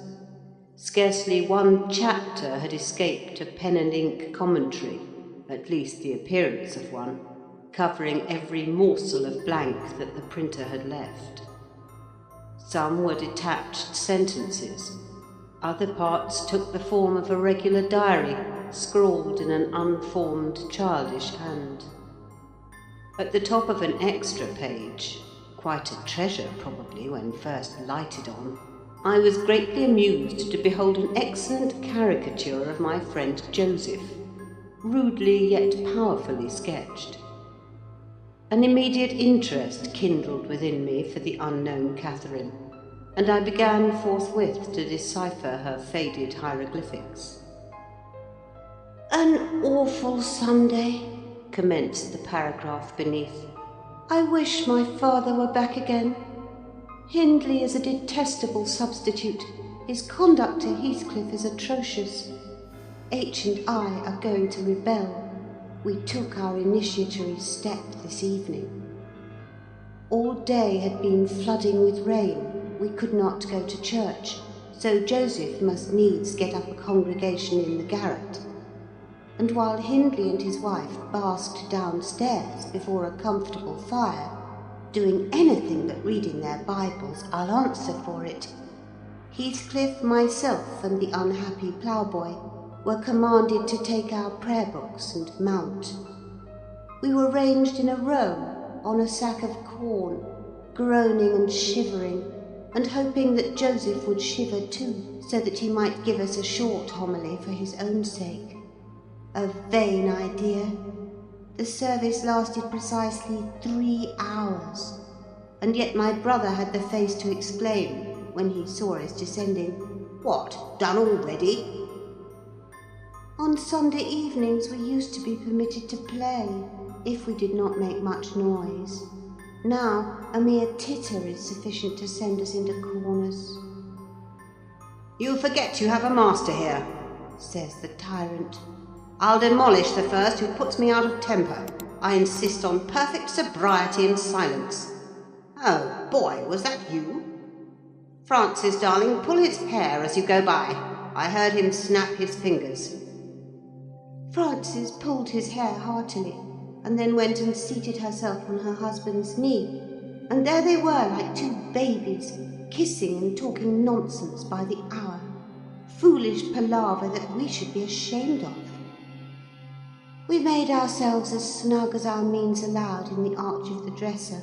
Scarcely one chapter had escaped a pen-and-ink commentary, at least the appearance of one, covering every morsel of blank that the printer had left. Some were detached sentences. Other parts took the form of a regular diary, scrawled in an unformed, childish hand. At the top of an extra page, quite a treasure probably when first lighted on, I was greatly amused to behold an excellent caricature of my friend Joseph, rudely yet powerfully sketched. An immediate interest kindled within me for the unknown Catherine, and I began forthwith to decipher her faded hieroglyphics. "An awful Sunday," commenced the paragraph beneath. "I wish my father were back again. Hindley is a detestable substitute. His conduct to Heathcliff is atrocious. H and I are going to rebel. We took our initiatory step this evening. All day had been flooding with rain. We could not go to church, so Joseph must needs get up a congregation in the garret, and while Hindley and his wife basked downstairs before a comfortable fire, doing anything but reading their Bibles, I'll answer for it, Heathcliff, myself, and the unhappy ploughboy were commanded to take our prayer books and mount. We were ranged in a row on a sack of corn, groaning and shivering, and hoping that Joseph would shiver too, so that he might give us a short homily for his own sake. A vain idea. The service lasted precisely 3 hours, and yet my brother had the face to exclaim, when he saw us descending, "What, done already?" On Sunday evenings we used to be permitted to play, if we did not make much noise. Now a mere titter is sufficient to send us into corners. "You forget you have a master here," says the tyrant. "I'll demolish the first who puts me out of temper. I insist on perfect sobriety and silence. Oh, boy, was that you? Francis, darling, pull his hair as you go by. I heard him snap his fingers." Frances pulled his hair heartily, and then went and seated herself on her husband's knee, and there they were like 2 babies, kissing and talking nonsense by the hour. Foolish palaver that we should be ashamed of. We made ourselves as snug as our means allowed in the arch of the dresser.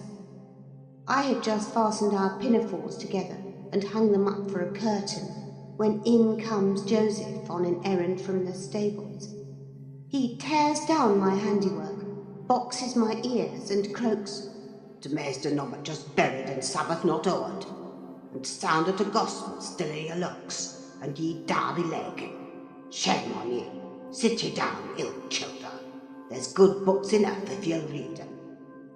I had just fastened our pinafores together and hung them up for a curtain, when in comes Joseph on an errand from the stables. He tears down my handiwork, boxes my ears, and croaks, "To Maester Nobbut just buried and Sabbath not o'ered, and sound of the gospel still in your looks, and ye Derby leg. Shame on ye! Sit ye down, ill children. There's good books enough if you'll read them.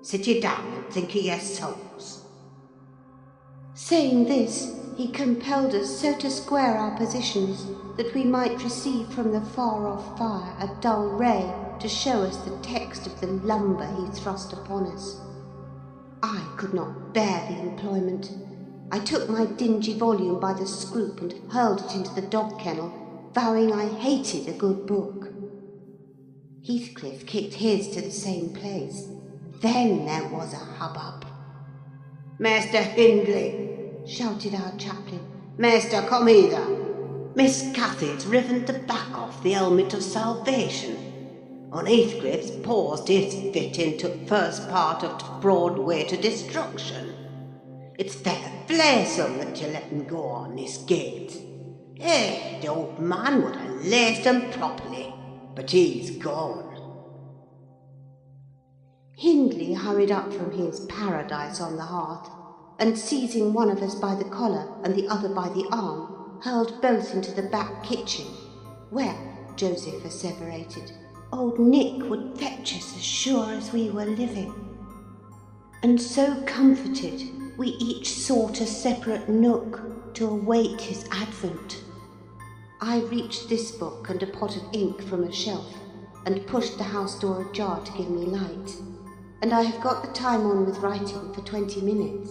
Sit ye down and think of your souls." Saying this, he compelled us so to square our positions that we might receive from the far-off fire a dull ray to show us the text of the lumber he thrust upon us. I could not bear the employment. I took my dingy volume by the scroop and hurled it into the dog kennel, vowing I hated a good book. Heathcliff kicked his to the same place. Then there was a hubbub. "Maester Hindley!" shouted our chaplain. "Maester, come hither. Miss Cathy's riven the back off the helmet of salvation. On Heathcliff's paused his fit into first part of Broadway to destruction. It's fair blaesome that you let him go on this gate. The old man would have laced him properly, but he's gone." Hindley hurried up from his paradise on the hearth, and seizing one of us by the collar and the other by the arm, hurled both into the back kitchen, where, Joseph asseverated, old Nick would fetch us as sure as we were living. And so comforted, we each sought a separate nook to await his advent. I reached this book and a pot of ink from a shelf, and pushed the house door ajar to give me light, and I have got the time on with writing for 20 minutes.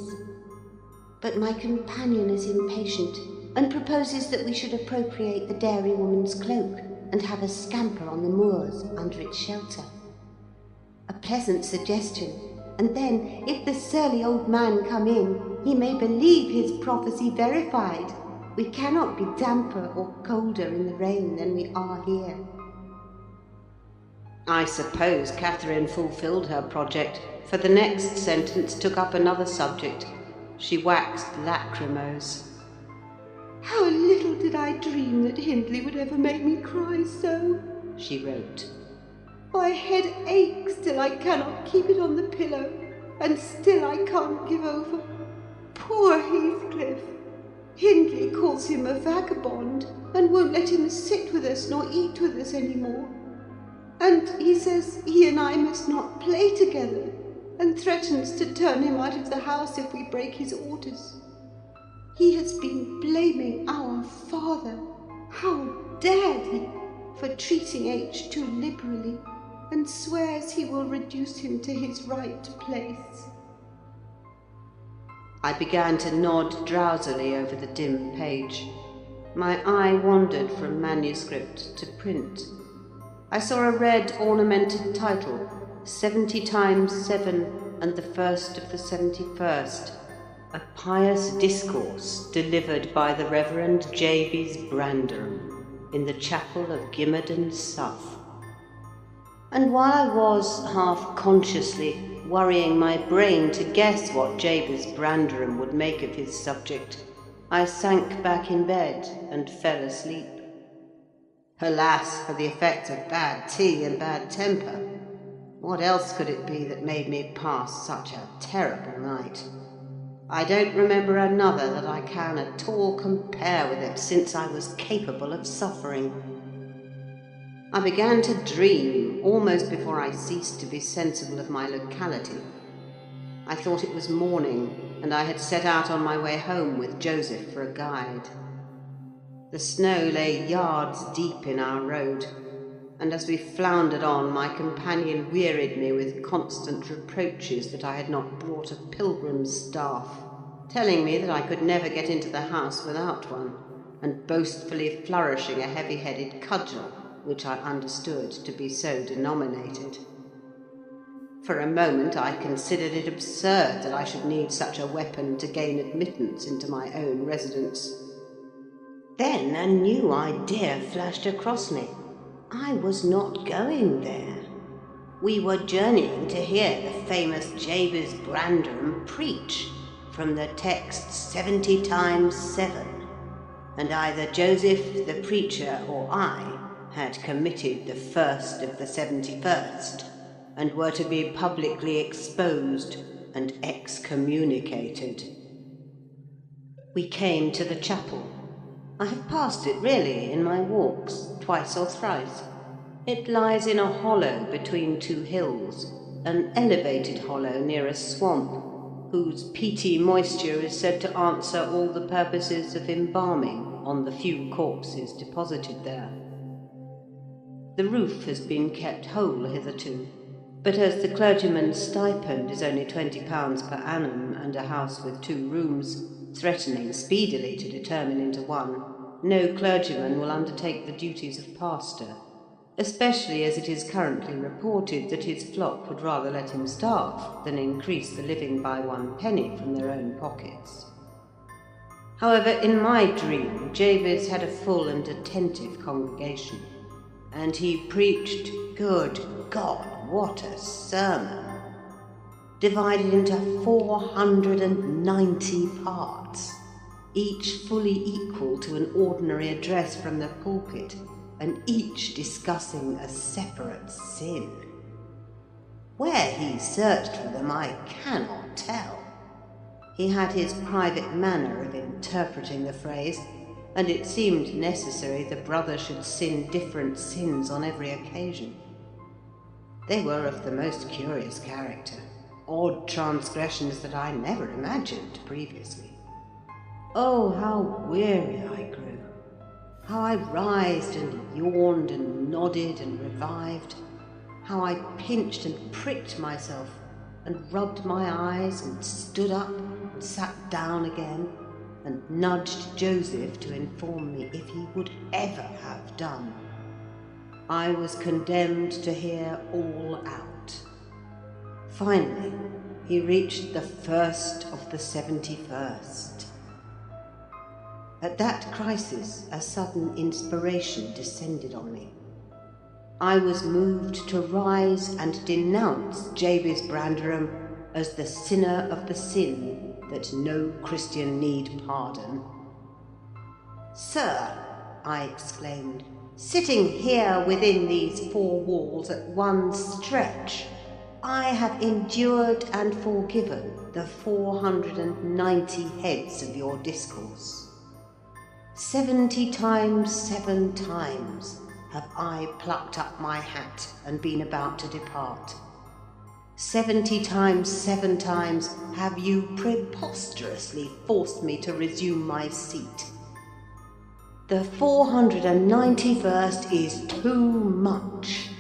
But my companion is impatient, and proposes that we should appropriate the dairywoman's cloak, and have a scamper on the moors under its shelter. A pleasant suggestion, and then, if the surly old man come in, he may believe his prophecy verified. We cannot be damper or colder in the rain than we are here. I suppose Catherine fulfilled her project, for the next sentence took up another subject. She waxed lachrymose. "How little did I dream that Hindley would ever make me cry so," she wrote. "My head aches till I cannot keep it on the pillow, and still I can't give over. Poor Heathcliff! Hindley calls him a vagabond, and won't let him sit with us nor eat with us any more. And he says he and I must not play together, and threatens to turn him out of the house if we break his orders. He has been blaming our father, how dared he, for treating H too liberally, and swears he will reduce him to his right place." I began to nod drowsily over the dim page. My eye wandered from manuscript to print. I saw a red ornamented title, 70 times 7 and the first of the 71st, a pious discourse delivered by the Reverend Jabez Branderham in the chapel of Gimmerden, South. And while I was, half-consciously, worrying my brain to guess what Jabez Branderham would make of his subject, I sank back in bed and fell asleep. Alas for the effects of bad tea and bad temper! What else could it be that made me pass such a terrible night? I don't remember another that I can at all compare with it since I was capable of suffering. I began to dream almost before I ceased to be sensible of my locality. I thought it was morning, and I had set out on my way home with Joseph for a guide. The snow lay yards deep in our road, and as we floundered on, my companion wearied me with constant reproaches that I had not brought a pilgrim's staff, telling me that I could never get into the house without one, and boastfully flourishing a heavy-headed cudgel, which I understood to be so denominated. For a moment I considered it absurd that I should need such a weapon to gain admittance into my own residence. Then a new idea flashed across me. I was not going there. We were journeying to hear the famous Jabez Branderham preach from the text 70 times 7, and either Joseph the preacher or I had committed the first of the 71st, and were to be publicly exposed and excommunicated. We came to the chapel. I have passed it, really, in my walks, twice or thrice. It lies in a hollow between two hills, an elevated hollow near a swamp, whose peaty moisture is said to answer all the purposes of embalming on the few corpses deposited there. The roof has been kept whole hitherto, but as the clergyman's stipend is only £20 per annum, and a house with 2 rooms, threatening speedily to determine into one, no clergyman will undertake the duties of pastor, especially as it is currently reported that his flock would rather let him starve than increase the living by 1 penny from their own pockets. However, in my dream, Jabez had a full and attentive congregation, and he preached, good God, what a sermon! Divided into 490 parts, each fully equal to an ordinary address from the pulpit, and each discussing a separate sin. Where he searched for them I cannot tell. He had his private manner of interpreting the phrase, and it seemed necessary the brother should sin different sins on every occasion. They were of the most curious character, odd transgressions that I never imagined previously. Oh, how weary I grew! How I writhed and yawned and nodded and revived! How I pinched and pricked myself, and rubbed my eyes, and stood up and sat down again, and nudged Joseph to inform me if he would ever have done. I was condemned to hear all out. Finally, he reached the first of the 71st. At that crisis, a sudden inspiration descended on me. I was moved to rise and denounce Jabez Branderham as the sinner of the sin that no Christian need pardon. "Sir," I exclaimed, "sitting here within these 4 walls at one stretch, I have endured and forgiven the 490 heads of your discourse. 70 times 7 times have I plucked up my hat and been about to depart. 70 times 7 times have you preposterously forced me to resume my seat. The 491st is too much.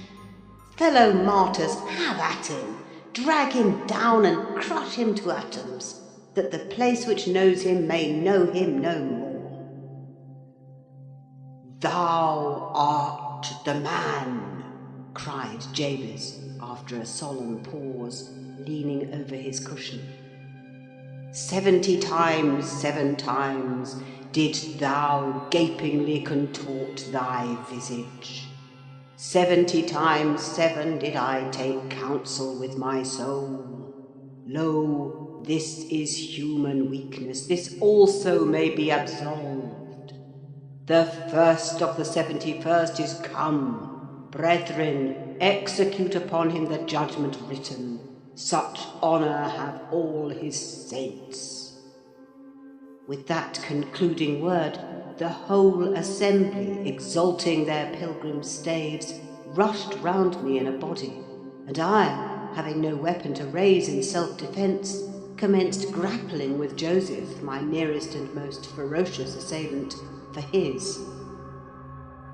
Fellow martyrs, have at him, drag him down and crush him to atoms, that the place which knows him may know him no more. Thou art the man," cried Jabez, after a solemn pause, leaning over his cushion. 70 times, 7 times didst thou gapingly contort thy visage. 70 times 7 did I take counsel with my soul. Lo, this is human weakness, this also may be absolved. The first of the 71st is come. Brethren, execute upon him the judgment written. Such honour have all his saints. With that concluding word, the whole assembly, exalting their pilgrim staves, rushed round me in a body, and I, having no weapon to raise in self-defence, commenced grappling with Joseph, my nearest and most ferocious assailant, for his.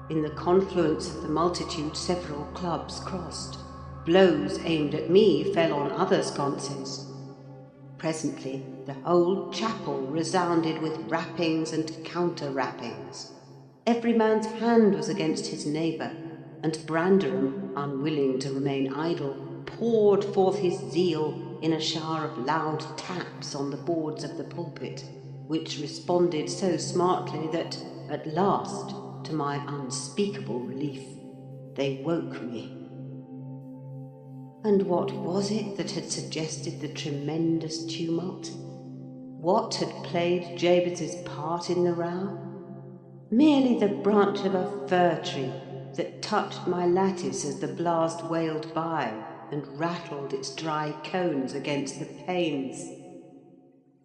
In the confluence of the multitude, several clubs crossed. Blows aimed at me fell on other sconces. Presently, the whole chapel resounded with rappings and counter-rappings. Every man's hand was against his neighbour, and Branderham, unwilling to remain idle, poured forth his zeal in a shower of loud taps on the boards of the pulpit, which responded so smartly that, at last, to my unspeakable relief, they woke me. And what was it that had suggested the tremendous tumult? What had played Jabez's part in the row? Merely the branch of a fir tree that touched my lattice as the blast wailed by and rattled its dry cones against the panes.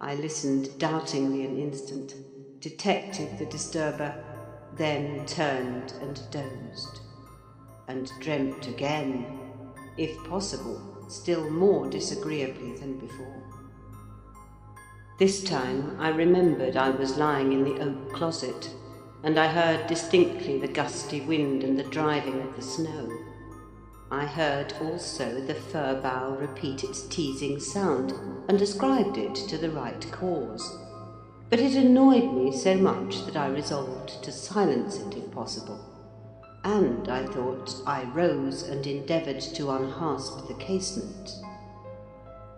I listened doubtingly an instant, detected the disturber, then turned and dozed, and dreamt again, if possible, still more disagreeably than before. This time I remembered I was lying in the oak closet, and I heard distinctly the gusty wind and the driving of the snow. I heard also the fir bough repeat its teasing sound, and ascribed it to the right cause. But it annoyed me so much that I resolved to silence it if possible. And, I thought, I rose and endeavoured to unhasp the casement.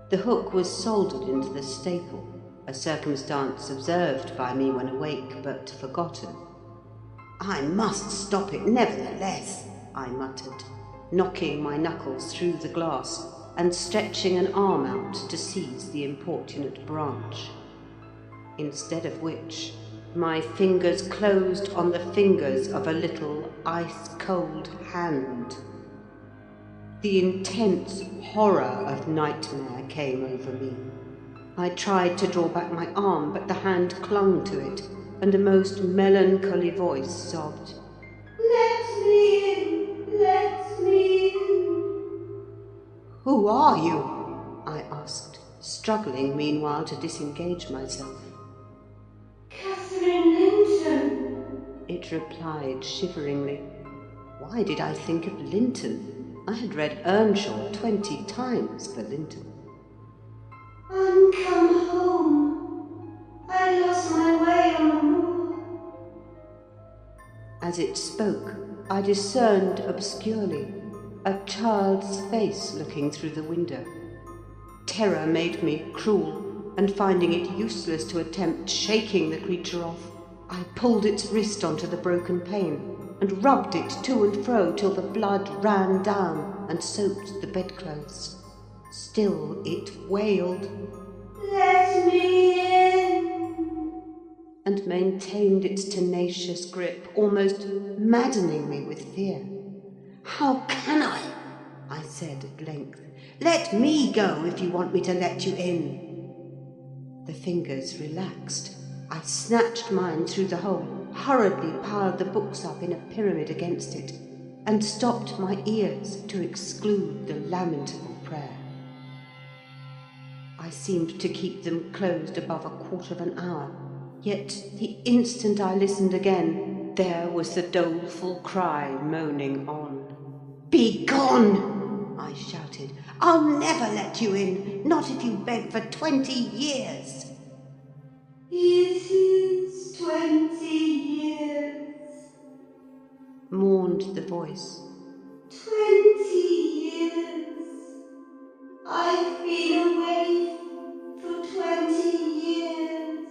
The hook was soldered into the staple, a circumstance observed by me when awake, but forgotten. "I must stop it nevertheless," I muttered, knocking my knuckles through the glass and stretching an arm out to seize the importunate branch. Instead of which, my fingers closed on the fingers of a little ice-cold hand. The intense horror of nightmare came over me. I tried to draw back my arm, but the hand clung to it, and a most melancholy voice sobbed, "Let me in! Let me in!" "Who are you?" I asked, struggling meanwhile to disengage myself. "Catherine Linton," it replied shiveringly. Why did I think of Linton? I had read Earnshaw 20 times for Linton. "I'm come home. I lost my way on the moor." As it spoke, I discerned obscurely a child's face looking through the window. Terror made me cruel, and finding it useless to attempt shaking the creature off, I pulled its wrist onto the broken pane and rubbed it to and fro till the blood ran down and soaked the bedclothes. Still it wailed, "Let me in," and maintained its tenacious grip, almost maddening me with fear. "How can I said at length. "Let me go if you want me to let you in." The fingers relaxed. I snatched mine through the hole, hurriedly piled the books up in a pyramid against it, and stopped my ears to exclude the lamentable prayer. I seemed to keep them closed above a quarter of an hour, yet the instant I listened again, there was the doleful cry moaning on. "Be gone!" I shouted. "I'll never let you in, not if you beg for 20 years. "It is 20 years," mourned the voice. 20 years. I've been away for 20 years.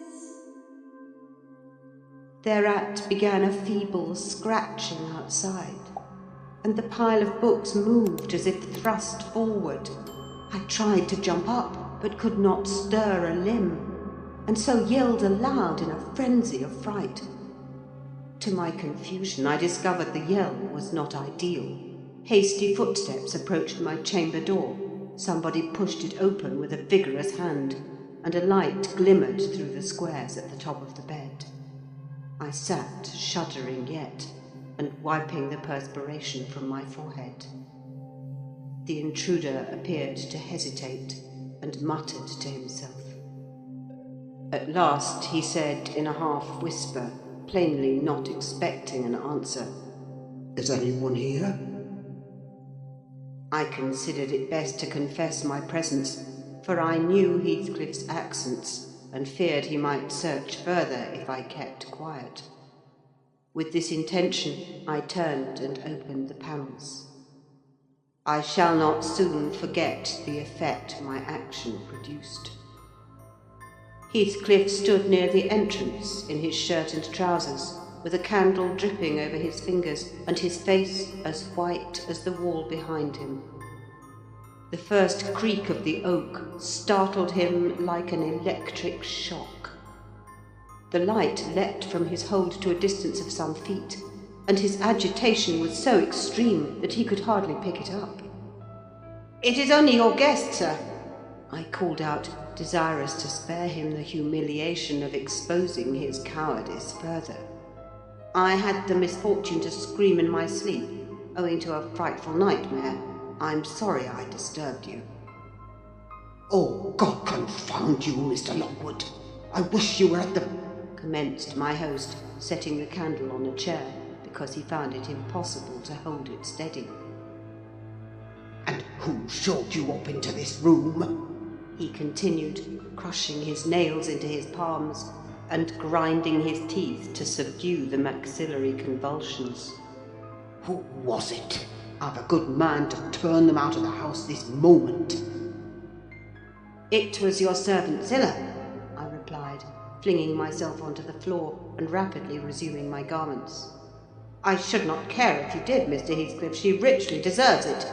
Thereat began a feeble scratching outside, and the pile of books moved as if thrust forward. I tried to jump up, but could not stir a limb, and so yelled aloud in a frenzy of fright. To my confusion, I discovered the yell was not ideal. Hasty footsteps approached my chamber door. Somebody pushed it open with a vigorous hand, and a light glimmered through the squares at the top of the bed. I sat, shuddering yet, and wiping the perspiration from my forehead. The intruder appeared to hesitate and muttered to himself. At last he said in a half-whisper, plainly not expecting an answer, "Is anyone here?" I considered it best to confess my presence, for I knew Heathcliff's accents and feared he might search further if I kept quiet. With this intention, I turned and opened the panels. I shall not soon forget the effect my action produced. Heathcliff stood near the entrance in his shirt and trousers, with a candle dripping over his fingers and his face as white as the wall behind him. The first creak of the oak startled him like an electric shock. The light leapt from his hold to a distance of some feet, and his agitation was so extreme that he could hardly pick it up. "It is only your guest, sir," I called out, desirous to spare him the humiliation of exposing his cowardice further. "I had the misfortune to scream in my sleep, owing to a frightful nightmare. I'm sorry I disturbed you." "Oh, God confound you, Mr. Lockwood. I wish you were at the—" commenced my host, setting the candle on a chair, because he found it impossible to hold it steady. "And who showed you up into this room?" he continued, crushing his nails into his palms and grinding his teeth to subdue the maxillary convulsions. "Who was it? I've a good mind to turn them out of the house this moment." "It was your servant Zillah," I replied, flinging myself onto the floor and rapidly resuming my garments. "I should not care if you did, Mr. Heathcliff. She richly deserves it.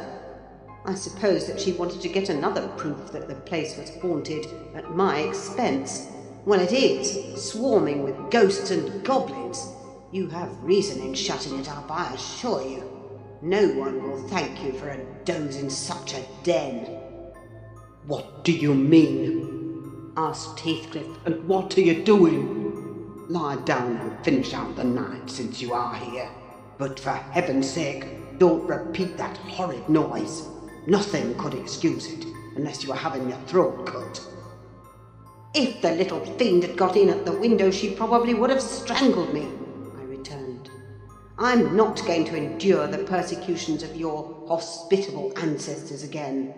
I suppose that she wanted to get another proof that the place was haunted at my expense. Well, it is, swarming with ghosts and goblins. You have reason in shutting it up, I assure you. No one will thank you for a doze in such a den." "What do you mean?" asked Heathcliff. "And what are you doing? Lie down and finish out the night since you are here. But for heaven's sake, don't repeat that horrid noise. Nothing could excuse it, unless you were having your throat cut." "If the little fiend had got in at the window, she probably would have strangled me," I returned. "I'm not going to endure the persecutions of your hospitable ancestors again.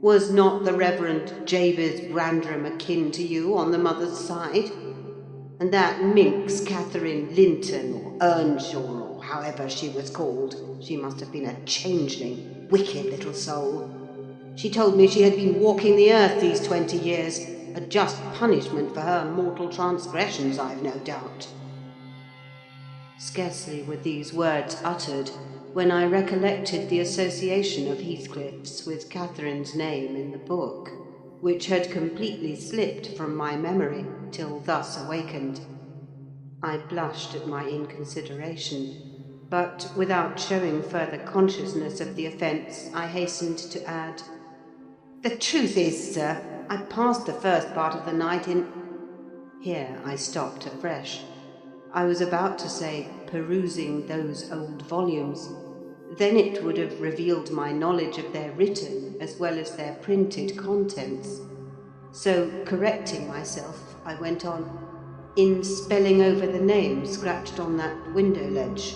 Was not the Reverend Jabez Brandreham akin to you on the mother's side? And that minx Catherine Linton, or Earnshaw, or however she was called, she must have been a changeling, wicked little soul. She told me she had been walking the earth these 20 years, a just punishment for her mortal transgressions, I've no doubt." Scarcely were these words uttered when I recollected the association of Heathcliff's with Catherine's name in the book, which had completely slipped from my memory till thus awakened. I blushed at my inconsideration, but without showing further consciousness of the offence, I hastened to add, "The truth is, sir, I passed the first part of the night in—" Here I stopped afresh. I was about to say, perusing those old volumes. Then it would have revealed my knowledge of their written as well as their printed contents. So, correcting myself, I went on, "in spelling over the name scratched on that window ledge,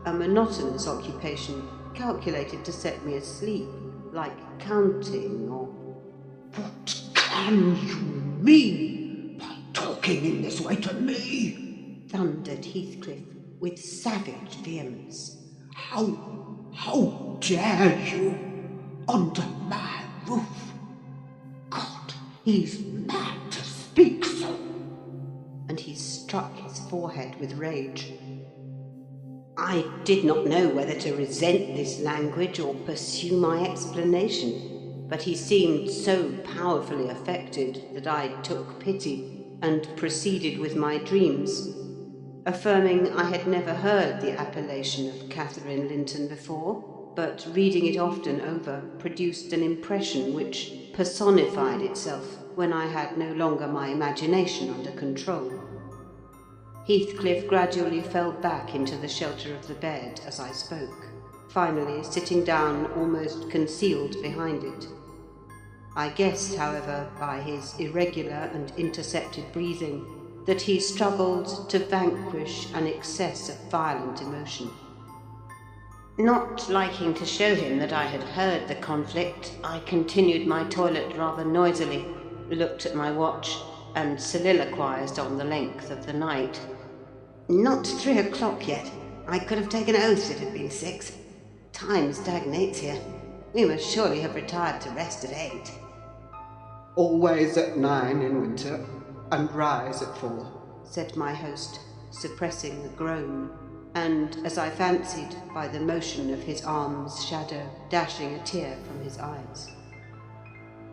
a monotonous occupation calculated to set me asleep, like counting or—" "What can you mean by talking in this way to me?" thundered Heathcliff with savage vehemence. How How dare you? Under my roof? God, he's mad to speak so. And he struck his forehead with rage. I did not know whether to resent this language or pursue my explanation, but he seemed so powerfully affected that I took pity and proceeded with my dreams, affirming I had never heard the appellation of Catherine Linton before, but reading it often over produced an impression which personified itself when I had no longer my imagination under control. Heathcliff gradually fell back into the shelter of the bed as I spoke, finally sitting down almost concealed behind it. I guessed, however, by his irregular and intercepted breathing, that he struggled to vanquish an excess of violent emotion. Not liking to show him that I had heard the conflict, I continued my toilet rather noisily, looked at my watch, and soliloquized on the length of the night. Not 3 o'clock yet. I could have taken oath it had been 6. Time stagnates here. We must surely have retired to rest at 8. Always at 9 in winter, and rise at 4, said my host, suppressing a groan, and, as I fancied, by the motion of his arm's shadow, dashing a tear from his eyes.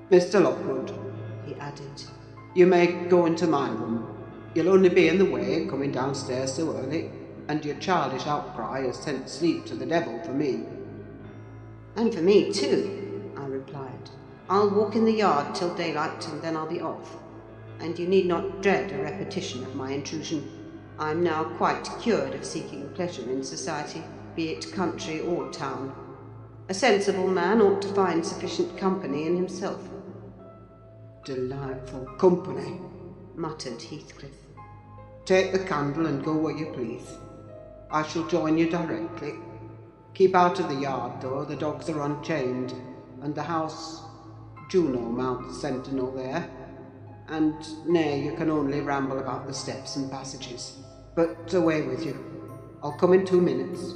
Mr. Lockwood, he added, you may go into my room. You'll only be in the way coming downstairs so early, and your childish outcry has sent sleep to the devil for me. And for me too, I replied. I'll walk in the yard till daylight, and then I'll be off. And you need not dread a repetition of my intrusion. I'm now quite cured of seeking pleasure in society, be it country or town. A sensible man ought to find sufficient company in himself. Delightful company, muttered Heathcliff. Take the candle and go where you please. I shall join you directly. Keep out of the yard, though, the dogs are unchained, and the house, Juno mounts sentinel there, and nay, you can only ramble about the steps and passages. But away with you. I'll come in 2 minutes.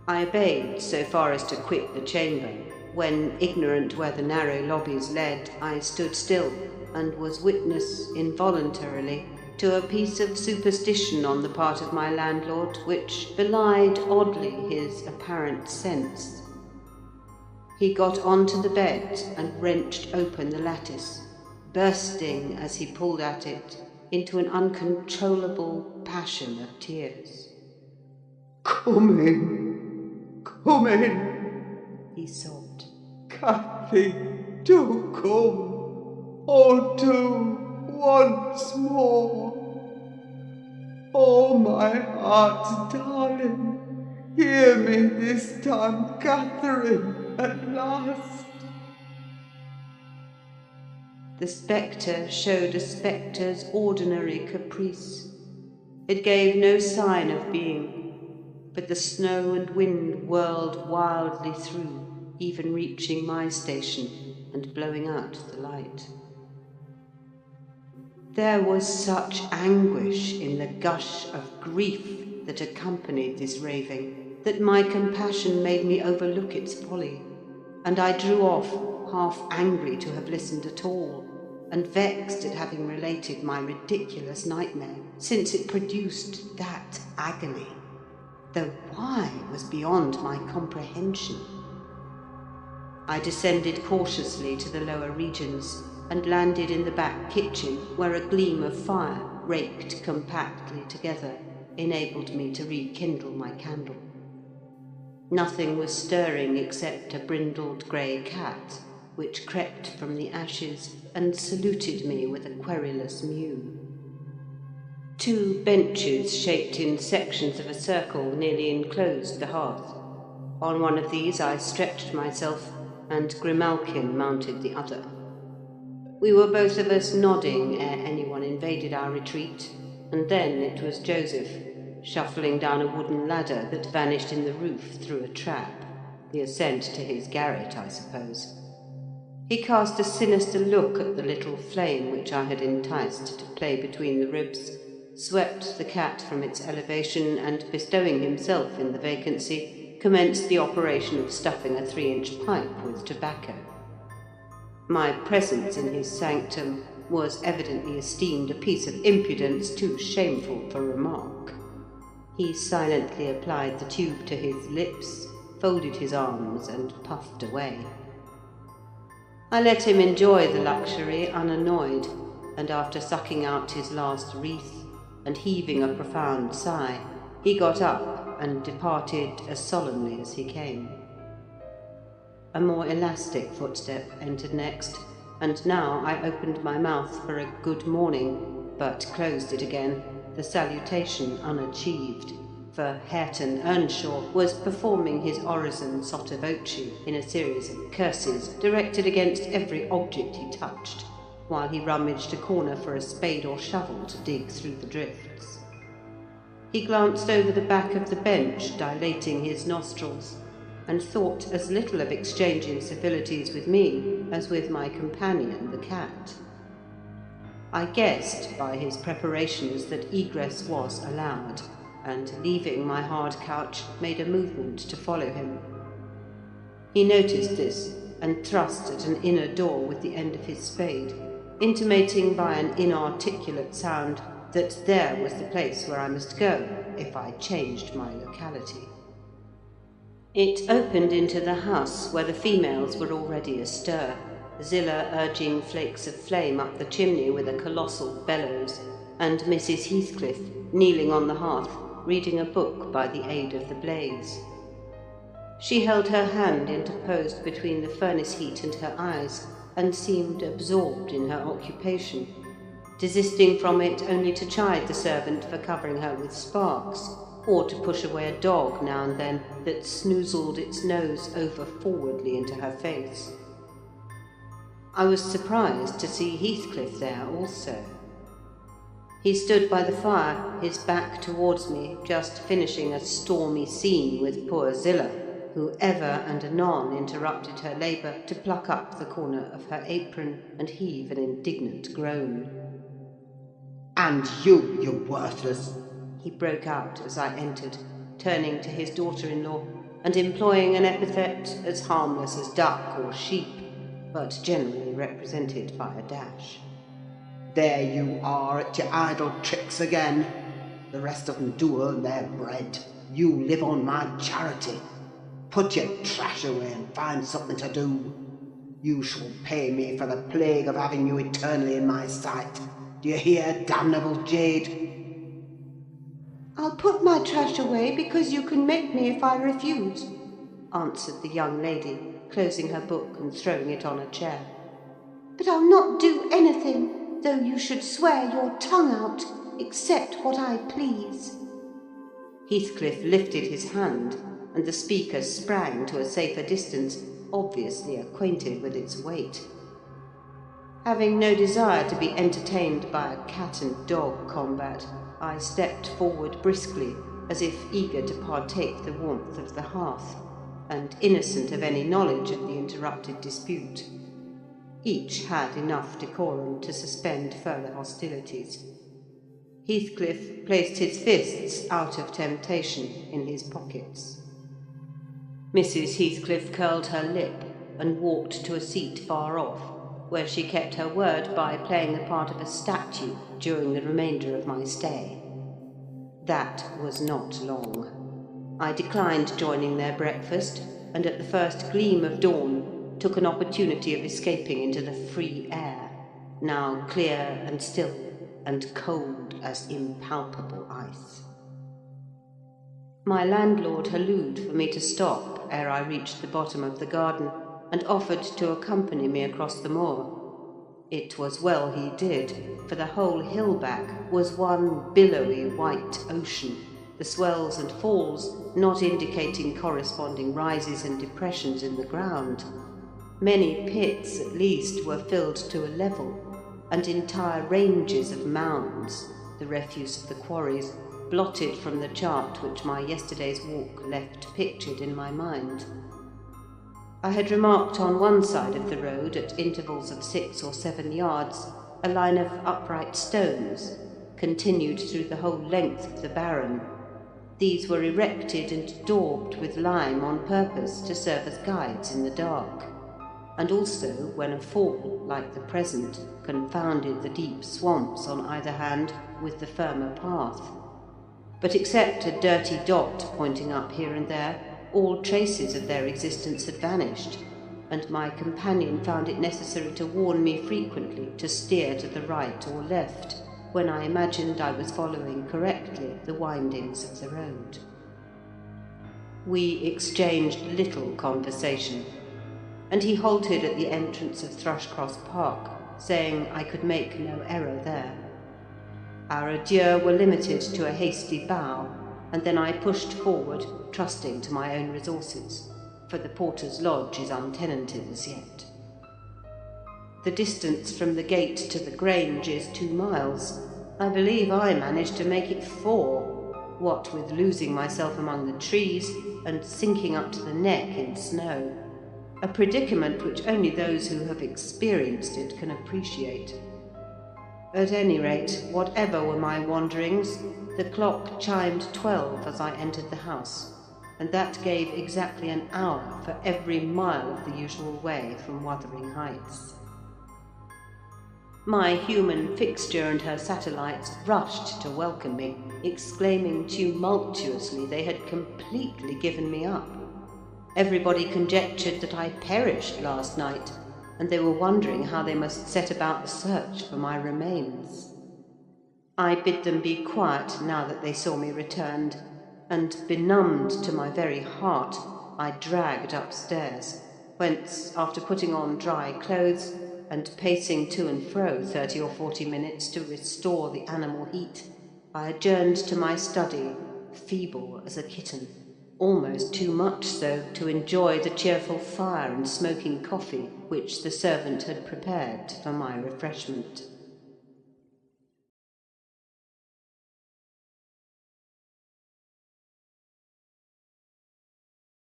I obeyed so far as to quit the chamber, when, ignorant where the narrow lobbies led, I stood still, and was witness, involuntarily, to a piece of superstition on the part of my landlord, which belied oddly his apparent sense. He got onto the bed and wrenched open the lattice, bursting, as he pulled at it, into an uncontrollable passion of tears. Come in, he sobbed. Cathy, do come. Oh, do, once more. Oh, my heart's darling, hear me this time, Catherine, at last. The spectre showed a spectre's ordinary caprice. It gave no sign of being, but the snow and wind whirled wildly through, even reaching my station and blowing out the light. There was such anguish in the gush of grief that accompanied this raving that my compassion made me overlook its folly, and I drew off, half angry to have listened at all, and vexed at having related my ridiculous nightmare, since it produced that agony, though why was beyond my comprehension. I descended cautiously to the lower regions, and landed in the back kitchen, where a gleam of fire, raked compactly together, enabled me to rekindle my candle. Nothing was stirring except a brindled grey cat, which crept from the ashes and saluted me with a querulous mew. 2 benches shaped in sections of a circle nearly enclosed the hearth. On one of these I stretched myself, and Grimalkin mounted the other. We were both of us nodding ere anyone invaded our retreat, and then it was Joseph, shuffling down a wooden ladder that vanished in the roof through a trap, the ascent to his garret, I suppose. He cast a sinister look at the little flame which I had enticed to play between the ribs, swept the cat from its elevation, and bestowing himself in the vacancy, commenced the operation of stuffing a 3-inch pipe with tobacco. My presence in his sanctum was evidently esteemed a piece of impudence too shameful for remark. He silently applied the tube to his lips, folded his arms, and puffed away. I let him enjoy the luxury unannoyed, and after sucking out his last wreath and heaving a profound sigh, he got up and departed as solemnly as he came. A more elastic footstep entered next, and now I opened my mouth for a good morning, but closed it again, the salutation unachieved, for Hareton Earnshaw was performing his orison sotto voce in a series of curses directed against every object he touched, while he rummaged a corner for a spade or shovel to dig through the drifts. He glanced over the back of the bench, dilating his nostrils, and thought as little of exchanging civilities with me as with my companion, the cat. I guessed by his preparations that egress was allowed, and leaving my hard couch, made a movement to follow him. He noticed this, and thrust at an inner door with the end of his spade, intimating by an inarticulate sound that there was the place where I must go if I changed my locality. It opened into the house where the females were already astir, Zillah urging flakes of flame up the chimney with a colossal bellows, and Mrs. Heathcliff kneeling on the hearth, reading a book by the aid of the blaze. She held her hand interposed between the furnace heat and her eyes, and seemed absorbed in her occupation, desisting from it only to chide the servant for covering her with sparks, or to push away a dog now and then that snoozled its nose over forwardly into her face. I was surprised to see Heathcliff there also. He stood by the fire, his back towards me, just finishing a stormy scene with poor Zillah, who ever and anon interrupted her labour to pluck up the corner of her apron and heave an indignant groan. "And you worthless," he broke out as I entered, turning to his daughter-in-law and employing an epithet as harmless as duck or sheep, but generally represented by a dash. "There you are at your idle tricks again. The rest of them do earn their bread. You live on my charity. Put your trash away and find something to do. You shall pay me for the plague of having you eternally in my sight. Do you hear, damnable jade?" "I'll put my trash away because you can make me if I refuse," answered the young lady, closing her book and throwing it on a chair. "But I'll not do anything, though you should swear your tongue out, except what I please." Heathcliff lifted his hand, and the speaker sprang to a safer distance, obviously acquainted with its weight. Having no desire to be entertained by a cat-and-dog combat, I stepped forward briskly, as if eager to partake the warmth of the hearth, and innocent of any knowledge of the interrupted dispute. Each had enough decorum to suspend further hostilities. Heathcliff placed his fists out of temptation in his pockets. Mrs. Heathcliff curled her lip and walked to a seat far off, where she kept her word by playing the part of a statue during the remainder of my stay. That was not long. I declined joining their breakfast, and at the first gleam of dawn took an opportunity of escaping into the free air, now clear and still, and cold as impalpable ice. My landlord hallooed for me to stop ere I reached the bottom of the garden, and offered to accompany me across the moor. It was well he did, for the whole hill-back was one billowy white ocean, the swells and falls not indicating corresponding rises and depressions in the ground. Many pits, at least, were filled to a level, and entire ranges of mounds, the refuse of the quarries, blotted from the chart which my yesterday's walk left pictured in my mind. I had remarked on one side of the road, at intervals of 6 or 7 yards, a line of upright stones, continued through the whole length of the barren. These were erected and daubed with lime on purpose to serve as guides in the dark, and also when a fall, like the present, confounded the deep swamps on either hand with the firmer path. But except a dirty dot pointing up here and there, all traces of their existence had vanished, and my companion found it necessary to warn me frequently to steer to the right or left, when I imagined I was following correctly the windings of the road. We exchanged little conversation, and he halted at the entrance of Thrushcross Park, saying I could make no error there. Our adieux were limited to a hasty bow, and then I pushed forward, trusting to my own resources, for the porter's lodge is untenanted as yet. The distance from the gate to the Grange is 2 miles. I believe I managed to make it 4, what with losing myself among the trees and sinking up to the neck in snow, a predicament which only those who have experienced it can appreciate. At any rate, whatever were my wanderings, the clock chimed 12 as I entered the house, and that gave exactly an hour for every mile of the usual way from Wuthering Heights. My human fixture and her satellites rushed to welcome me, exclaiming tumultuously they had completely given me up. Everybody conjectured that I perished last night, and they were wondering how they must set about the search for my remains. I bid them be quiet now that they saw me returned, and, benumbed to my very heart, I dragged upstairs, whence, after putting on dry clothes and pacing to and fro 30 or 40 minutes to restore the animal heat, I adjourned to my study, feeble as a kitten, almost too much so to enjoy the cheerful fire and smoking coffee which the servant had prepared for my refreshment.